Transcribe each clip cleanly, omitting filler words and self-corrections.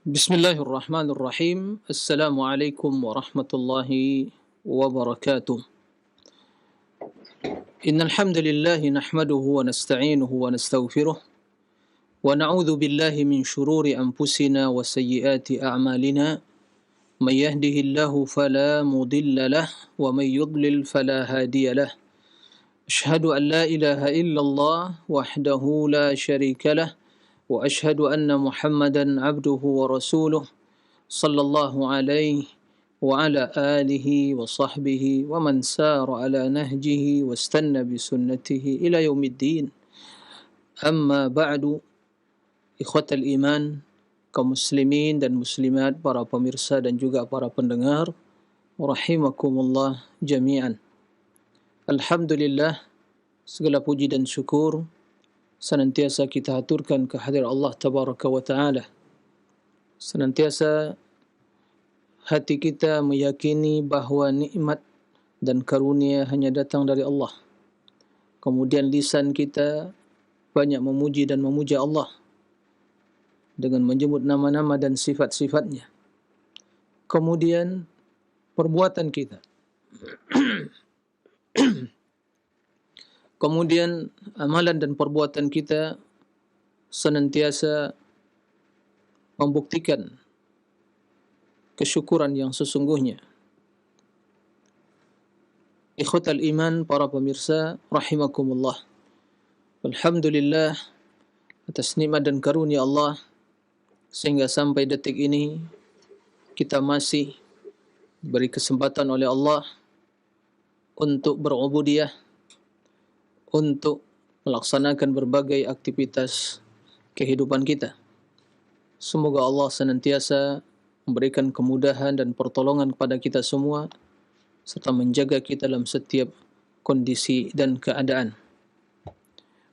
Bismillahirrahmanirrahim. Assalamualaikum warahmatullahi wabarakatuh. Innal hamdalillah nahmaduhu wa nasta'inuhu wa nastaghfiruh wa na'udzu billahi min shururi anfusina wa sayyiati a'malina. May yahdihillahu fala mudilla lahu wa may yudlil fala hadiya lahu. Ashhadu an la ilaha illallah wahdahu la syarika lahu wa ashhadu anna Muhammadan 'abduhu wa rasuluh sallallahu alaihi wa ala alihi wa sahbihi wa man sara ala nahjihi wa istanna bi sunnatihi ila yaumiddin. Amma ba'du, ikhwatal iman, kaum muslimin dan muslimat, para pemirsa dan juga para pendengar, rahimakumullah jami'an. Alhamdulillah, segala puji dan syukur senantiasa kita haturkan kehadirat Allah tabaraka wa ta'ala. Senantiasa hati kita meyakini bahawa nikmat dan karunia hanya datang dari Allah. Kemudian lisan kita banyak memuji dan memuja Allah dengan menyebut nama-nama dan sifat-sifatnya. Kemudian perbuatan kita kemudian amalan dan perbuatan kita senantiasa membuktikan kesyukuran yang sesungguhnya. Ikhwatal iman, para pemirsa rahimakumullah. Alhamdulillah atas nikmat dan karunia Allah sehingga sampai detik ini kita masih diberi kesempatan oleh Allah untuk berubudiyah, untuk melaksanakan berbagai aktivitas kehidupan kita. Semoga Allah senantiasa memberikan kemudahan dan pertolongan kepada kita semua serta menjaga kita dalam setiap kondisi dan keadaan.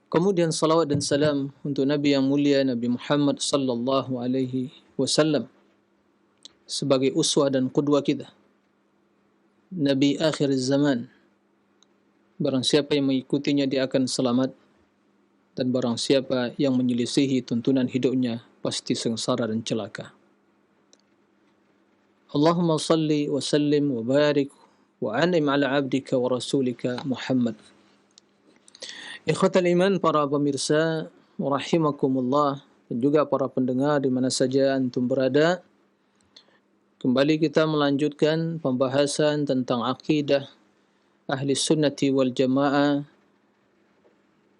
Kemudian salawat dan salam untuk Nabi yang mulia, Nabi Muhammad sallallahu alaihi wasallam sebagai uswah dan qudwah kita, Nabi akhir zaman. Barang siapa yang mengikutinya dia akan selamat, dan barang siapa yang menyelisihi tuntunan hidupnya pasti sengsara dan celaka. Allahumma salli wa sallim wa barik wa an'im ala abdika wa rasulika Muhammad. Ikhwatal iman, para pemirsa rahimakumullah, dan juga para pendengar di mana saja antum berada. Kembali kita melanjutkan pembahasan tentang akidah ahli sunnati wal jamaah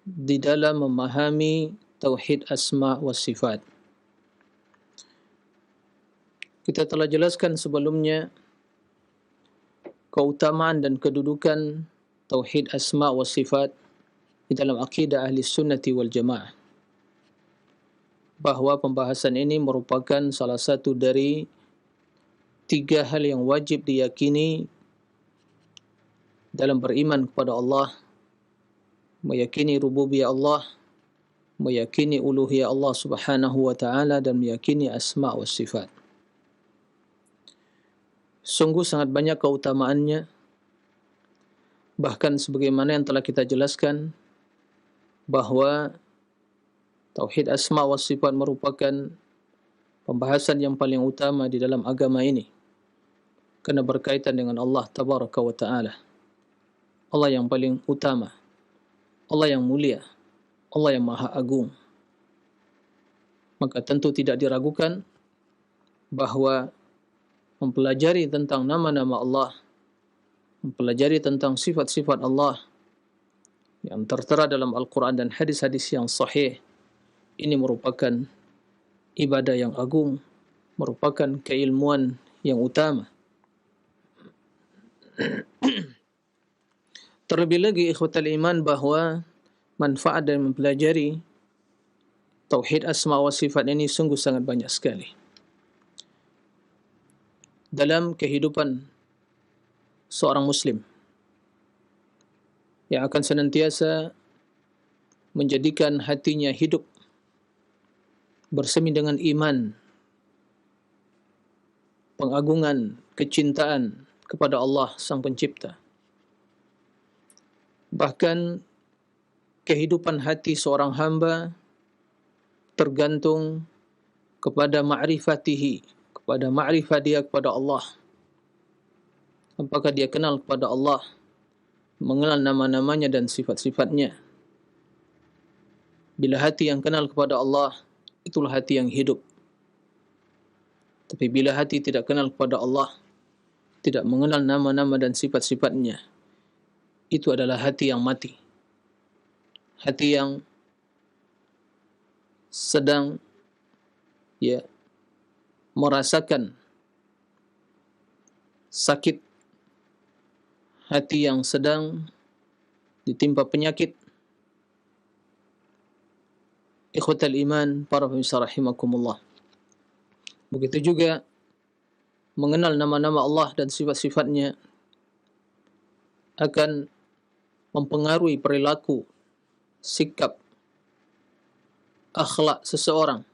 di dalam memahami tauhid asma wa sifat. Kita telah jelaskan sebelumnya keutamaan dan kedudukan tauhid asma wa sifat di dalam akidah ahli sunnati wal jamaah, bahawa pembahasan ini merupakan salah satu dari 3 hal yang wajib diyakini dalam beriman kepada Allah, meyakini rububiyah Allah, meyakini uluhiyah Allah subhanahu wa ta'ala, dan meyakini asma wa sifat. Sungguh sangat banyak keutamaannya, bahkan sebagaimana yang telah kita jelaskan bahawa tauhid asma wa sifat merupakan pembahasan yang paling utama di dalam agama ini, kerana berkaitan dengan Allah tabaraka wa ta'ala. Allah yang paling utama, Allah yang mulia, Allah yang maha agung. Maka tentu tidak diragukan bahawa mempelajari tentang nama-nama Allah, mempelajari tentang sifat-sifat Allah yang tertera dalam Al-Quran dan hadis-hadis yang sahih, ini merupakan ibadah yang agung, merupakan keilmuan yang utama. Terlebih lagi ikhwatal iman, bahawa manfaat dari mempelajari tauhid asma wa sifat ini sungguh sangat banyak sekali dalam kehidupan seorang muslim, yang akan senantiasa menjadikan hatinya hidup bersemi dengan iman, pengagungan, kecintaan kepada Allah Sang Pencipta. Bahkan kehidupan hati seorang hamba tergantung kepada ma'rifatihi, kepada ma'rifat dia kepada Allah. Apakah dia kenal kepada Allah, mengenal nama-namanya dan sifat-sifatnya. Bila hati yang kenal kepada Allah, itulah hati yang hidup. Tapi bila hati tidak kenal kepada Allah, tidak mengenal nama-nama dan sifat-sifatnya, itu adalah hati yang mati. Hati yang sedang merasakan sakit, hati yang sedang ditimpa penyakit. Ikhwatal iman, para pemirsa rahimakumullah. Begitu juga mengenal nama-nama Allah dan sifat-sifatnya akan mempengaruhi perilaku, sikap, akhlak seseorang.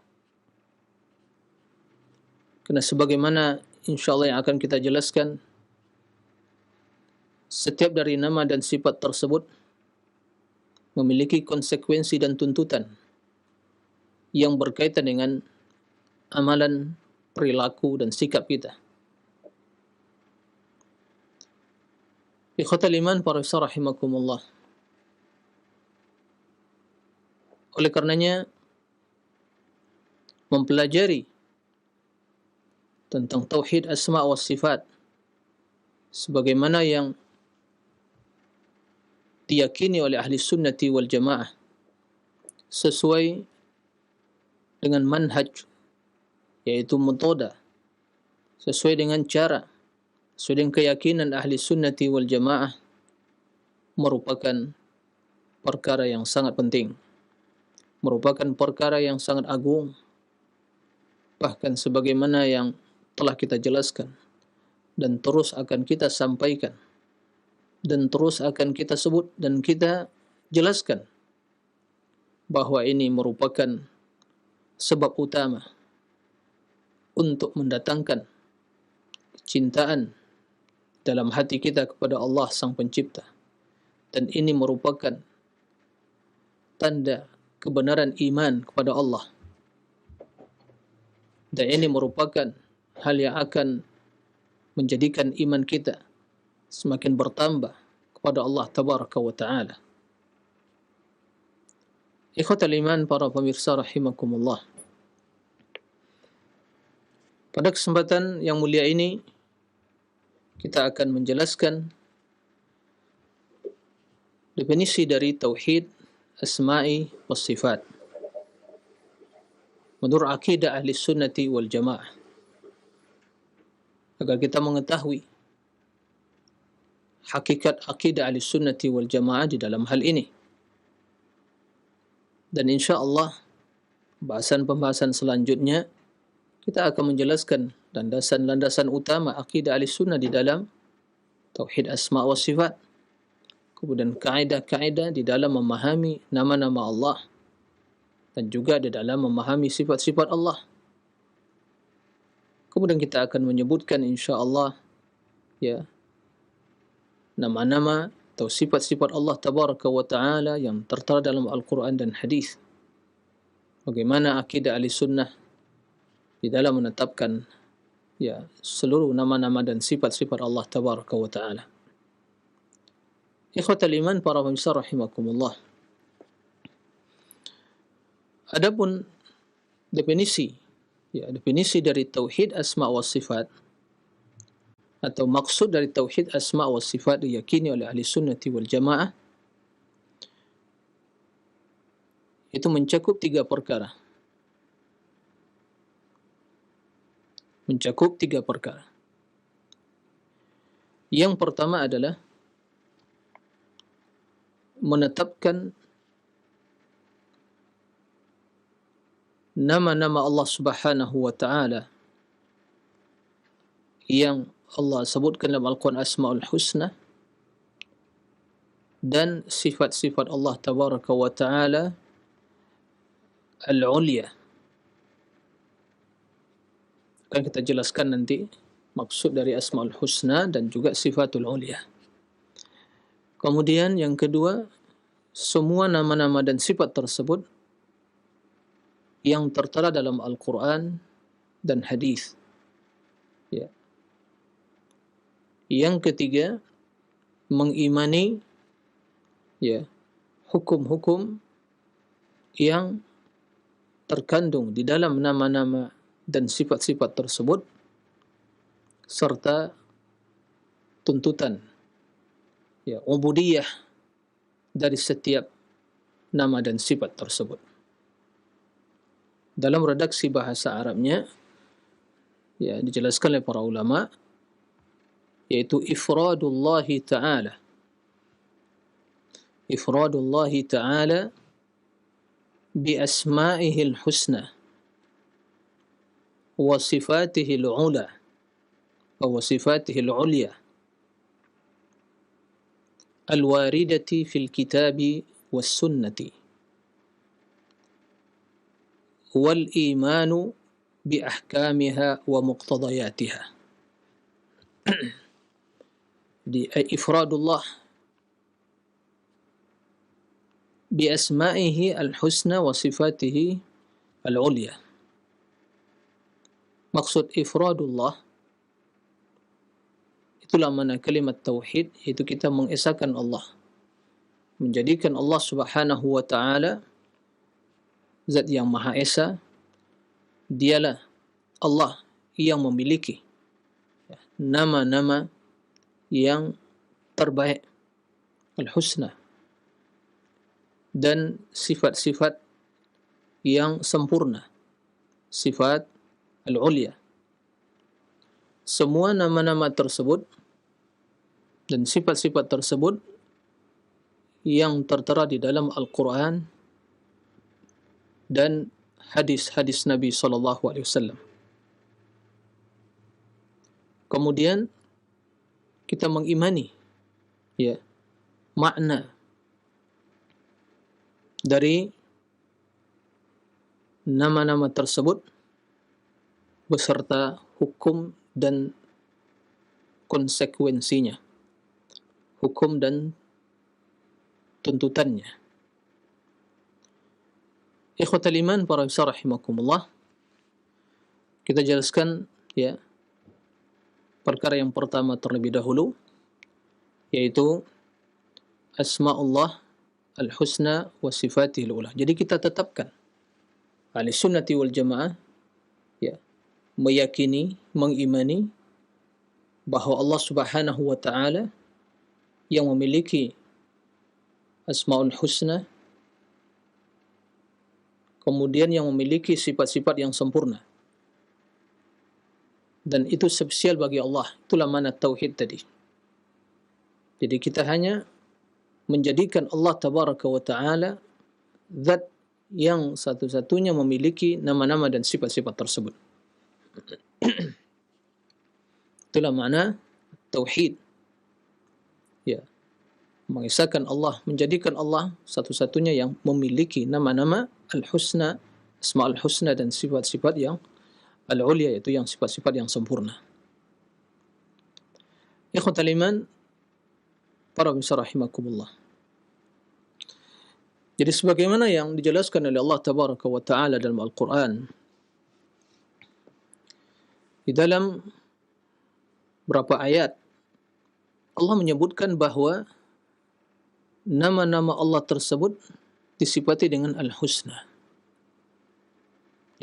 Karena sebagaimana insyaallah yang akan kita jelaskan, setiap dari nama dan sifat tersebut memiliki konsekuensi dan tuntutan yang berkaitan dengan amalan, perilaku dan sikap kita. Ikhwatal iman, para rahimakumullah. Oleh karenanya, mempelajari tentang tauhid asma wa sifat sebagaimana yang diyakini oleh ahli sunnati wal jamaah sesuai dengan manhaj, yaitu metode, sesuai dengan cara, sesuai dengan keyakinan ahli sunnati wal jamaah, merupakan perkara yang sangat penting, merupakan perkara yang sangat agung. Bahkan sebagaimana yang telah kita jelaskan dan terus akan kita sampaikan dan terus akan kita sebut dan kita jelaskan, bahwa ini merupakan sebab utama untuk mendatangkan kecintaan dalam hati kita kepada Allah Sang Pencipta. Dan ini merupakan tanda kebenaran iman kepada Allah. Dan ini merupakan hal yang akan menjadikan iman kita semakin bertambah kepada Allah Tabaraka wa Ta'ala. Ikhwatal iman, para pemirsa rahimakumullah. Pada kesempatan yang mulia ini, kita akan menjelaskan definisi dari tauhid asma'i was sifat menurut akidah ahli sunnati wal jamaah, agar kita mengetahui hakikat akidah ahli sunnati wal jamaah di dalam hal ini. Dan insyaAllah pembahasan selanjutnya kita akan menjelaskan landasan-landasan utama akidah ahli sunnah di dalam tauhid asma wa sifat, kemudian kaidah-kaidah di dalam memahami nama-nama Allah dan juga di dalam memahami sifat-sifat Allah. Kemudian kita akan menyebutkan insyaAllah nama-nama atau sifat-sifat Allah Tabaraka wa Ta'ala yang tertera dalam Al-Quran dan Hadis. Bagaimana akidah ahli sunnah di dalam menetapkan seluruh nama-nama dan sifat-sifat Allah Tabaraka wa Ta'ala. Ikhwatal iman, para pemirsa rahimakumullah. Adapun definisi dari tauhid asma wa sifat, atau maksud dari tauhid asma wa sifat diyakini oleh ahli sunnati wal jamaah, itu mencakup tiga perkara. Yang pertama adalah menetapkan nama-nama Allah Subhanahu wa Ta'ala yang Allah sebutkan dalam Al-Quran Asma'ul Husna, dan sifat-sifat Allah Tabaraka wa Ta'ala Al-Ulya. Akan kita jelaskan nanti maksud dari Asma'ul Husna dan juga Sifatul Ulya. Kemudian yang kedua, semua nama-nama dan sifat tersebut yang tertera dalam Al-Quran dan hadis. Ya. Yang ketiga, mengimani ya hukum-hukum yang terkandung di dalam nama-nama dan sifat-sifat tersebut serta tuntutan ya ubudiyah dari setiap nama dan sifat tersebut. Dalam redaksi bahasa Arabnya ya dijelaskan oleh para ulama yaitu ifradullahi ta'ala bi asma'ihil husna wa sifatihil ula wa sifatihil ulya al-waridati fil kitabi was sunnati wal imanu bi ahkamiha wa muqtadayatiha. Di ifradullah bi asma'ihi al-husna wa sifatihi al-ulya. Maksud ifradullah itulah mana kalimat tauhid, yaitu kita mengesahkan Allah, menjadikan Allah Subhanahu wa taala zat yang maha esa. Dialah Allah yang memiliki nama-nama yang terbaik, al-husna, dan sifat-sifat yang sempurna, sifat al-ulya. Semua nama-nama tersebut dan sifat-sifat tersebut yang tertera di dalam Al-Quran dan hadis-hadis Nabi SAW. Kemudian kita mengimani ya makna dari nama-nama tersebut beserta hukum dan konsekuensinya, hukum dan tuntutannya. Ikhwatal iman para besar rahimakumullah, kita jelaskan ya perkara yang pertama terlebih dahulu, yaitu asma'ullah al-husna wa sifatihil ula. Jadi kita tetapkan ahli sunnati wal jamaah ya meyakini, mengimani bahwa Allah Subhanahu wa taala yang memiliki asmaul husna, kemudian yang memiliki sifat-sifat yang sempurna, dan itu spesial bagi Allah. Itulah makna tauhid tadi. Jadi kita hanya menjadikan Allah tabaraka wa taala zat yang satu-satunya memiliki nama-nama dan sifat-sifat tersebut. Itulah makna tauhid. Ya, mengesahkan Allah, menjadikan Allah satu-satunya yang memiliki nama-nama al-husna, asma al-husna, dan sifat-sifat yang al-ulya, yaitu yang sifat-sifat yang sempurna. Ikhwatal iman para pemirsa rahimakumullah. Jadi sebagaimana yang dijelaskan oleh Allah tabaraka wa taala dalam Al-Quran, di dalam berapa ayat Allah menyebutkan bahwa nama-nama Allah tersebut disifati dengan al-husna.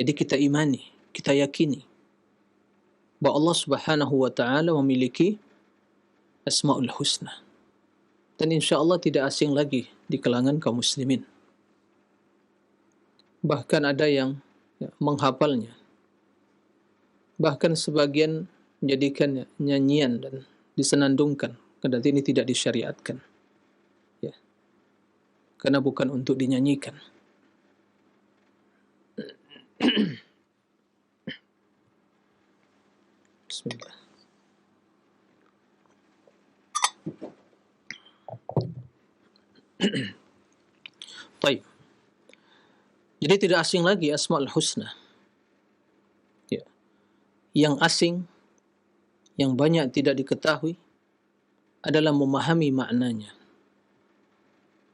Jadi kita imani, kita yakini bahwa Allah Subhanahu wa taala memiliki asmaul husna, dan insyaallah tidak asing lagi di kalangan kaum muslimin. Bahkan ada yang menghafalnya, bahkan sebagian menjadikannya nyanyian dan disenandungkan, kendati ini tidak disyariatkan ya, karena bukan untuk dinyanyikan. Bismillah. Baik. Jadi tidak asing lagi asmaul husna. Ya. Yang asing, yang banyak tidak diketahui adalah memahami maknanya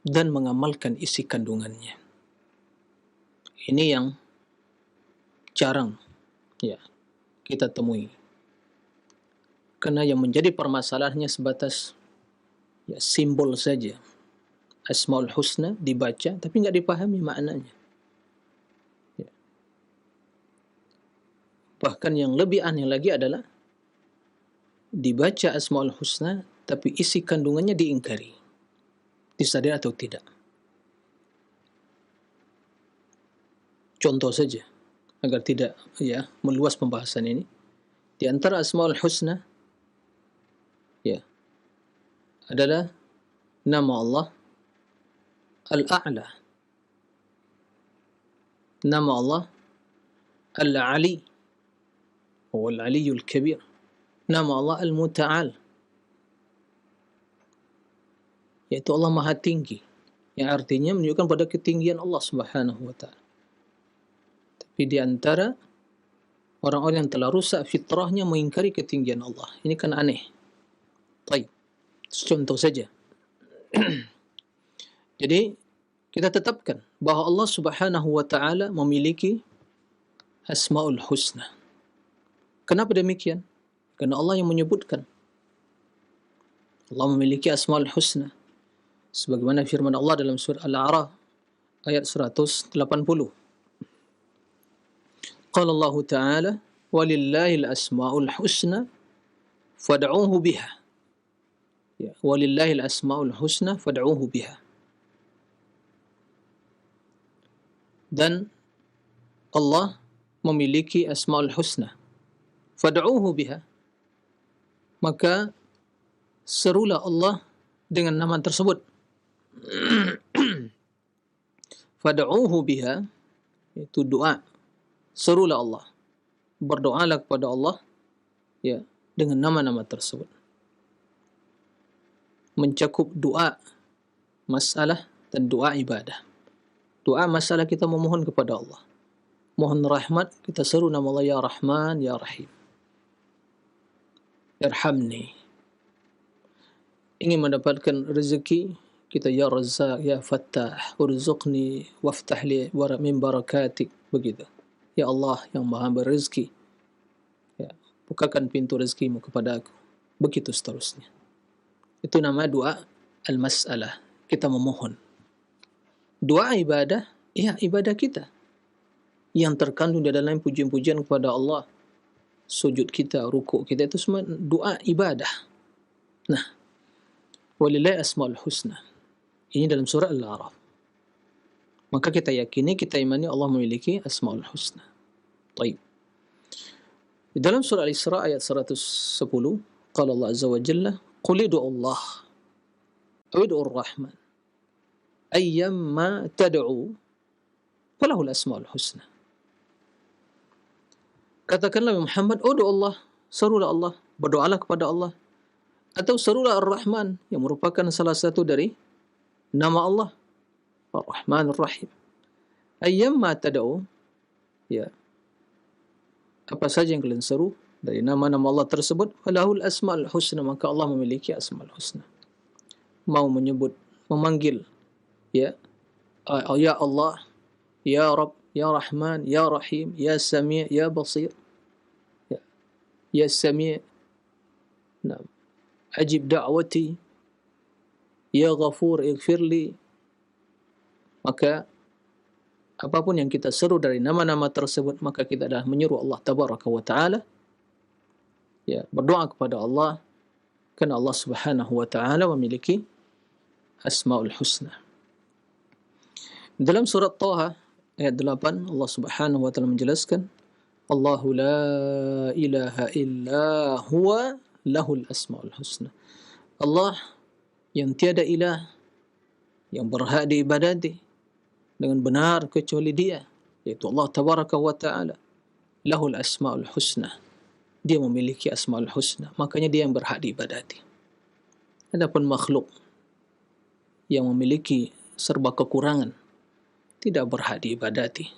dan mengamalkan isi kandungannya. Ini yang jarang ya kita temui. Karena yang menjadi permasalahannya sebatas ya simbol saja. Asmaul Husna dibaca tapi enggak dipahami maknanya. Ya. Bahkan yang lebih aneh lagi adalah dibaca Asmaul Husna tapi isi kandungannya diingkari. Disadari atau tidak. Contoh saja agar tidak ya meluas pembahasan ini. Di antara Asmaul Husna ya adalah nama Allah Al-A'la, nama Allah Al-Ali, huwa Al-Aliyul Kabir, nama Allah Al-Muta'al, yaitu Allah Maha Tinggi, yang artinya menunjukkan pada ketinggian Allah Subhanahu wa Ta'ala. Tapi di antara orang-orang yang telah rusak fitrahnya mengingkari ketinggian Allah. Ini kan aneh. Baik, contoh saja. Jadi kita tetapkan bahawa Allah Subhanahu wa Ta'ala memiliki Asmaul Husna. Kenapa demikian? Karena Allah yang menyebutkan. Allah memiliki Asmaul Husna. Sebagaimana firman Allah dalam surah Al-A'raf ayat 180. Qala Allah Ta'ala, "Walillahil asmaul husna fad'uuhu biha." Ya, walillahil asmaul husna fad'uuhu biha. Dan Allah memiliki Asmaul Husna. Fad'uuhu biha. Maka serulah Allah dengan nama tersebut. Fad'uuhu biha, itu doa. Serulah Allah. Berdoalah kepada Allah ya dengan nama-nama tersebut. Mencakup doa, masalah dan doa ibadah. Doa masalah kita memohon kepada Allah. Mohon rahmat, kita seru nama Allah, Ya Rahman, Ya Rahim. Irhamni. Ingin mendapatkan rezeki, kita Ya Razzaq, Ya Fattah, urzuqni, waftah li min barakatik. Begitu. Ya Allah yang maha berrezeki. Ya, bukakan pintu rezekimu kepada aku. Begitu seterusnya. Itu nama doa al-mas'alah. Kita memohon. Doa ibadah, ya ibadah kita. Yang terkandung di dalam pujian-pujian kepada Allah. Sujud kita, rukuk kita, itu semua doa ibadah. Nah, walillahi asmaul husna. Ini dalam surah Al-A'raf. Maka kita yakini, kita imani Allah memiliki asmaul husna. Baik. Di dalam surah Al-Isra ayat 110, qala Allah azza wa jalla, qul ud'u Allah aw ud'u ar-Rahman ayyamma tad'u falahul asmaul husna. Katakanlah Muhammad, ud'u Allah, serulah Allah, berdoalah kepada Allah, atau serulah Ar-Rahman yang merupakan salah satu dari nama Allah Ar-Rahman Ar-Rahim. Ayyamma tad'u, ya, apa saja yang kalian seru dari nama-nama Allah tersebut, falahul asmaul husna, maka Allah memiliki asmaul husna. Mau menyebut, memanggil ya, ya Allah, ya Rabb, ya Rahman, ya Rahim, ya Sami', ya Basir, ya, ya Sami', nah, ajib da'wati, ya Ghafur, ighfirli. Maka apapun yang kita seru dari nama-nama tersebut, maka kita dah menyeru Allah Tabaraka wa Ta'ala, ya, berdoa kepada Allah, karena Allah Subhanahu wa Ta'ala memiliki Asmaul Husna. Dalam surat Taha ayat 8, Allah Subhanahu wa Ta'ala menjelaskan, Allahu la ilaha illa huwa lahul asmaul husna. Allah yang tiada ilah yang berhak diibadati dengan benar kecuali Dia, yaitu Allah Tabaraka wa Ta'ala. Lahul asmaul husna. Dia memiliki asmaul husna, makanya Dia yang berhak diibadati. Adapun makhluk yang memiliki serba kekurangan tidak berhak diibadati.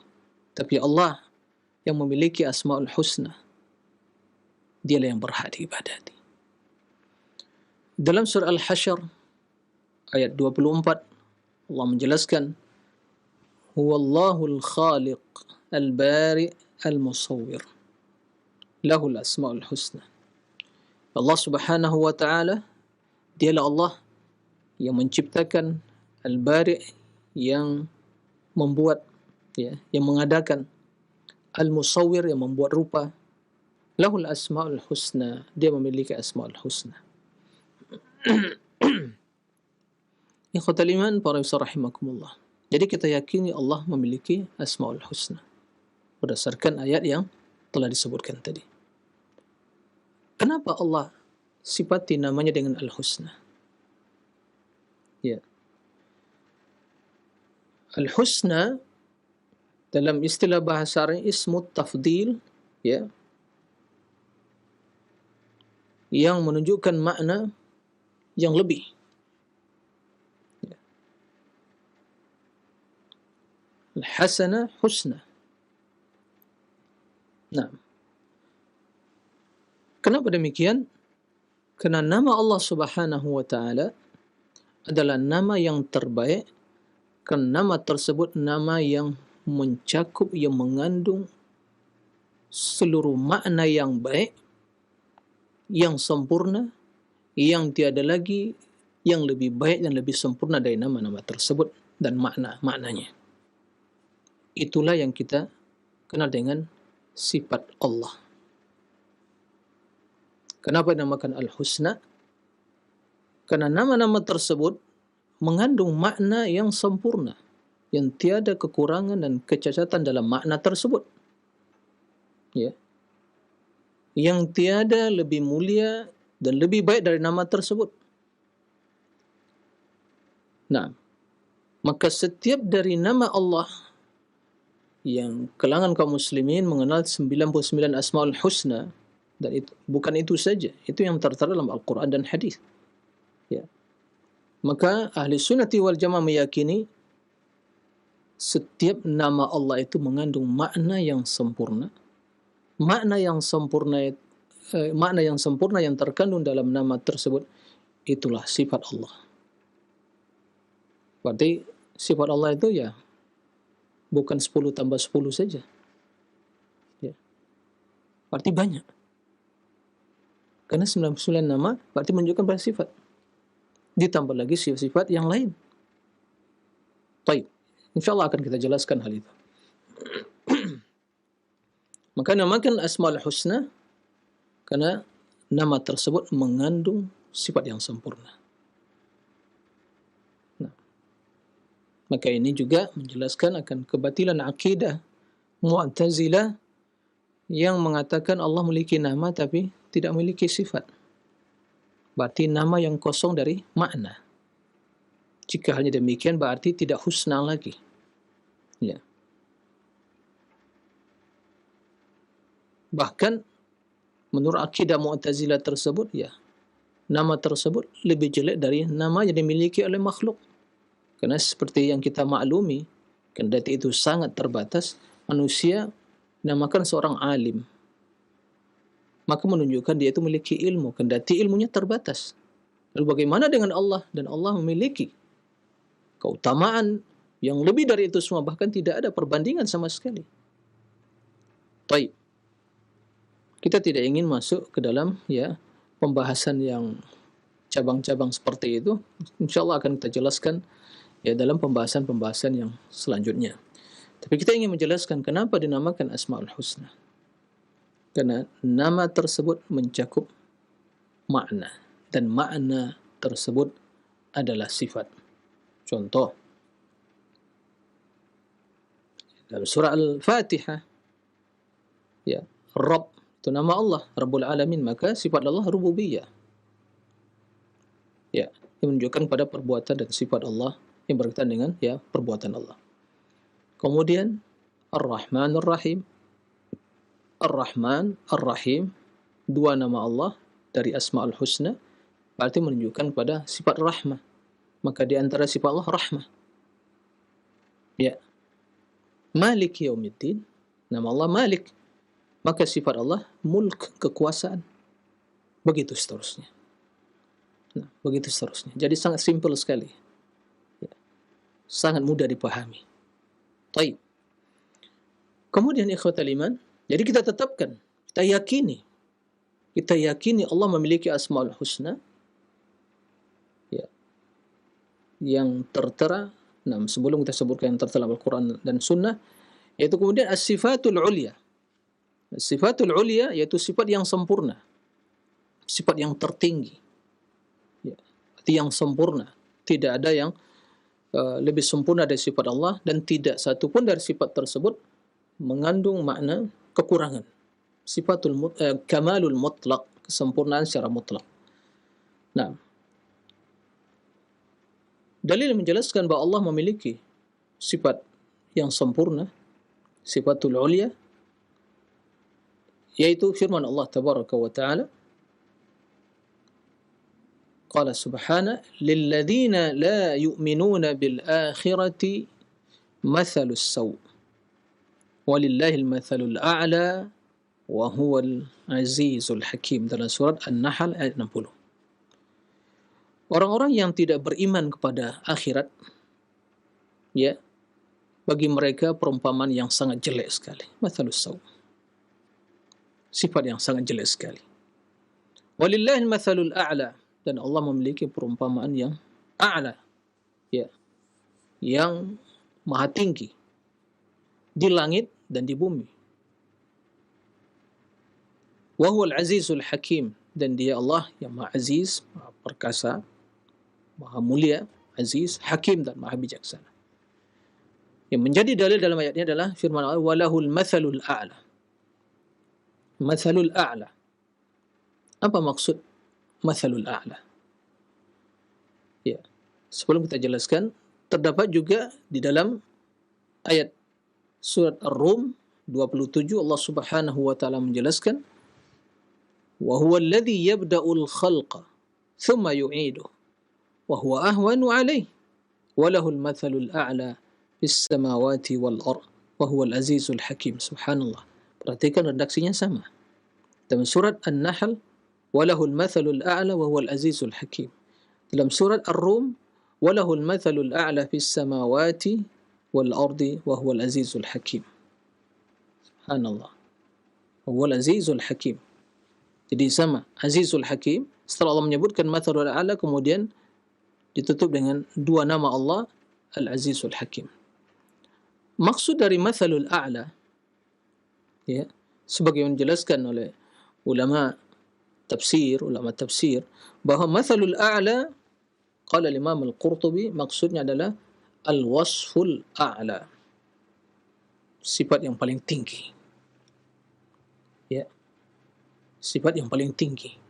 Tapi Allah yang memiliki asmaul husna, Dialah yang berhak diibadati. Dalam surah Al-Hasyr ayat 24, Allah menjelaskan, Huwallahul khaliq al-bari' Al-Musawwir. Lahul Asmaul Husna. Allah Subhanahu wa taala, dialah Allah yang menciptakan, Al-Bari', yang membuat, ya, yang mengadakan, Al-Musawwir, yang membuat rupa. Lahul Asmaul Husna, dia memiliki Asmaul Husna. Ikhwatal iman, para pemirsa rahimakumullah. Jadi kita yakini Allah memiliki Asmaul Husna berdasarkan ayat yang telah disebutkan tadi. Kenapa Allah sifati namanya dengan Al-Husna? Ya. Al-Husna dalam istilah bahasa Arab ismut tafdil, ya, yang menunjukkan makna yang lebih. Ya. Al-Hasana Husna. Nah, kenapa demikian? Karena nama Allah Subhanahu wa taala adalah nama yang terbaik, karena nama tersebut nama yang mencakup, yang mengandung seluruh makna yang baik, yang sempurna, yang tiada lagi yang lebih baik dan lebih sempurna dari nama-nama tersebut dan makna-maknanya. Itulah yang kita kenal dengan sifat Allah. Kenapa dinamakan Al-Husna? Karena nama-nama tersebut mengandung makna yang sempurna, yang tiada kekurangan dan kecacatan dalam makna tersebut. Ya. Yang tiada lebih mulia dan lebih baik dari nama tersebut. Nah, maka setiap dari nama Allah yang kalangan kaum muslimin mengenal 99 Asmaul Husna, dan itu bukan itu saja, itu yang tertera dalam Al-Quran dan hadis. Ya. Maka ahli sunnati wal jamaah meyakini setiap nama Allah itu mengandung makna yang sempurna. Makna yang sempurna yang terkandung dalam nama tersebut, itulah sifat Allah. Berarti sifat Allah itu ya bukan 10 tambah 10 saja. Ya. Berarti banyak. Karena 99 nama berarti menunjukkan pada sifat. Ditambah lagi sifat yang lain. Baik. InsyaAllah akan kita jelaskan hal itu. Maka namakan Asmaul Husna karena nama tersebut mengandung sifat yang sempurna. Nah, maka ini juga menjelaskan akan kebatilan akidah Mu'tazilah yang mengatakan Allah memiliki nama tapi tidak memiliki sifat. Berarti nama yang kosong dari makna. Jika hanya demikian berarti tidak husna lagi. Ya. Bahkan menurut akidah Mu'tazilah tersebut, ya, nama tersebut lebih jelek dari nama yang dimiliki oleh makhluk. Karena seperti yang kita maklumi, kendati itu sangat terbatas, manusia namakan seorang alim, maka menunjukkan dia itu memiliki ilmu, kendati ilmunya terbatas. Lalu bagaimana dengan Allah? Dan Allah memiliki keutamaan yang lebih dari itu semua, bahkan tidak ada perbandingan sama sekali. Baik. Kita tidak ingin masuk ke dalam, ya, pembahasan yang cabang-cabang seperti itu. InsyaAllah akan kita jelaskan, ya, dalam pembahasan-pembahasan yang selanjutnya. Tapi kita ingin menjelaskan kenapa dinamakan Asmaul Husna. Karena nama tersebut mencakup makna, dan makna tersebut adalah sifat. Contoh, dalam surah Al-Fatihah, ya, Rabb itu nama Allah, Rabbul Alamin, maka sifat Allah rububiyah. Ya, yang menunjukkan pada perbuatan dan sifat Allah yang berkaitan dengan, ya, perbuatan Allah. Kemudian Ar-Rahman Ar-Rahim. Ar-Rahman Ar-Rahim, dua nama Allah dari Asmaul Husna, berarti menunjukkan pada sifat rahmah. Maka di antara sifat Allah rahmah. Ya. Malik Yaumiddin, nama Allah Malik. Maka sifat Allah mulk, kekuasaan. Begitu seterusnya. Nah, begitu seterusnya. Jadi sangat simpel sekali. Ya. Sangat mudah dipahami. Baik. Kemudian ikhwatal iman, jadi kita tetapkan, kita yakini Allah memiliki asmaul husna, ya, yang tertera. Nah, sebelum kita sebutkan yang tertera Al-Quran dan Sunnah, yaitu kemudian as-sifatul ulya. Sifatul ulya yaitu sifat yang sempurna, sifat yang tertinggi, ya, yang sempurna. Tidak ada yang lebih sempurna dari sifat Allah, dan tidak satu pun dari sifat tersebut mengandung makna kekurangan. Kamalul mutlaq, kesempurnaan secara mutlak. Nah, dalil menjelaskan bahwa Allah memiliki sifat yang sempurna, sifatul ulya, yaitu firman Allah tabaraka wa ta'ala, qala subhanahu lilladzina la yu'minuna bil akhirati mathalus saw walillahil mathalul a'la wa huwal azizul hakim, dalam surat An-Nahl ayat 60. Orang-orang yang tidak beriman kepada akhirat, ya, bagi mereka perumpamaan yang sangat jelek sekali, mathalus saw, sifat yang sangat jelek sekali. Walillahil mathalul a'la, dan Allah memiliki perumpamaan yang a'la, ya, yang maha tinggi di langit dan di bumi. Wa huwal azizul hakim, dan dia Allah yang maha aziz, maha perkasa, maha mulia, aziz, hakim, dan maha bijaksana. Yang menjadi dalil dalam ayat ini adalah firman Allah, walahul mathalul a'la. Mathalul a'la, apa maksud mathalul a'la? Ya, sebelum kita jelaskan, terdapat juga di dalam ayat surat Ar-Rum 27 Allah Subhanahu wa taala menjelaskan, wa huwa alladhi yabda'ul khalqa thumma yu'iduhu wa huwa ahwanu 'alayhi wa lahul mathalul a'la fis samawati wal ardh wa huwal azizul hakim. Subhanallah. Perhatikan redaksinya sama. Dalam surat An-Nahl, walahul mathalul a'la wa huwal azizul hakim. Dalam surat Ar-Rum, walahul mathalul a'la fis samawati wal ardi wa huwal azizul hakim. Subhanallah. Wa huwal azizul hakim. Jadi sama, azizul hakim. Setelah Allah menyebutkan mathalul a'la, kemudian ditutup dengan dua nama Allah, al-azizul hakim. Maksud dari mathalul a'la, ya, sebagaimana dijelaskan oleh ulama tafsir, bahwa mathalul a'la, qala Imam Al-Qurtubi, maksudnya adalah al-wasful a'la, sifat yang paling tinggi, ya, sifat yang paling tinggi,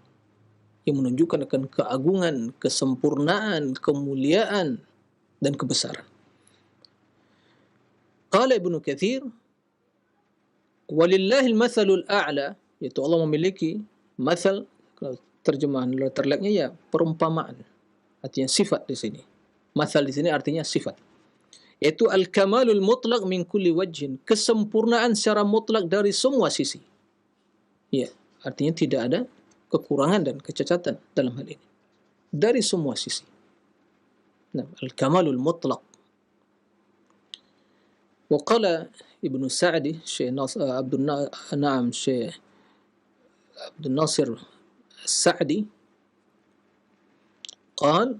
yang menunjukkan akan keagungan, kesempurnaan, kemuliaan, dan kebesaran. Qala Ibnu Katsir, walillahil mathalul a'la, yaitu Allah memiliki mathal, kalau terjemahan terleknya ya perumpamaan, artinya sifat di sini. Mathal di sini artinya sifat, yaitu al-kamalul mutlaq min kulli wajhin, kesempurnaan secara mutlak dari semua sisi. Ya, artinya tidak ada kekurangan dan kecacatan dalam hal ini dari semua sisi. Nah, al-kamalul mutlaq. Wa qala Ibnu Sa'di, Syekh Abdul Nasir As-Sa'di, qal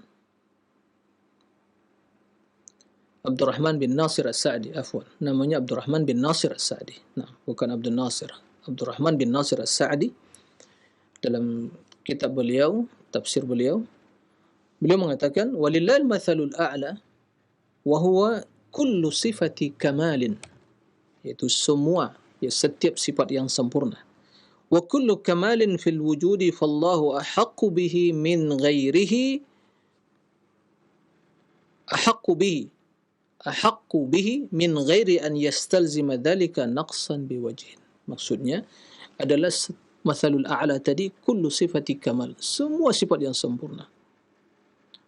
Abdurrahman bin Nasir As-Sa'di, afwan, namanya Abdurrahman bin Nasir As-Sa'di. Nah, bukan Abdul Nasir. Abdurrahman bin Nasir As-Sa'di, dalam kitab beliau, tafsir beliau mengatakan, walillahil mathalul a'la wa huwa kullu sifati kamalin, yaitu semua, ya, setiap sifat yang sempurna. Wa kullu kamalin fil wujudi fallahu ahaqqu bihi min ghairihi, ahaqqu bihi min ghairi an yastalzima dhalika naqsan biwajhin. Maksudnya adalah mathalul a'la tadi, kullu sifati kamal, semua sifat yang sempurna.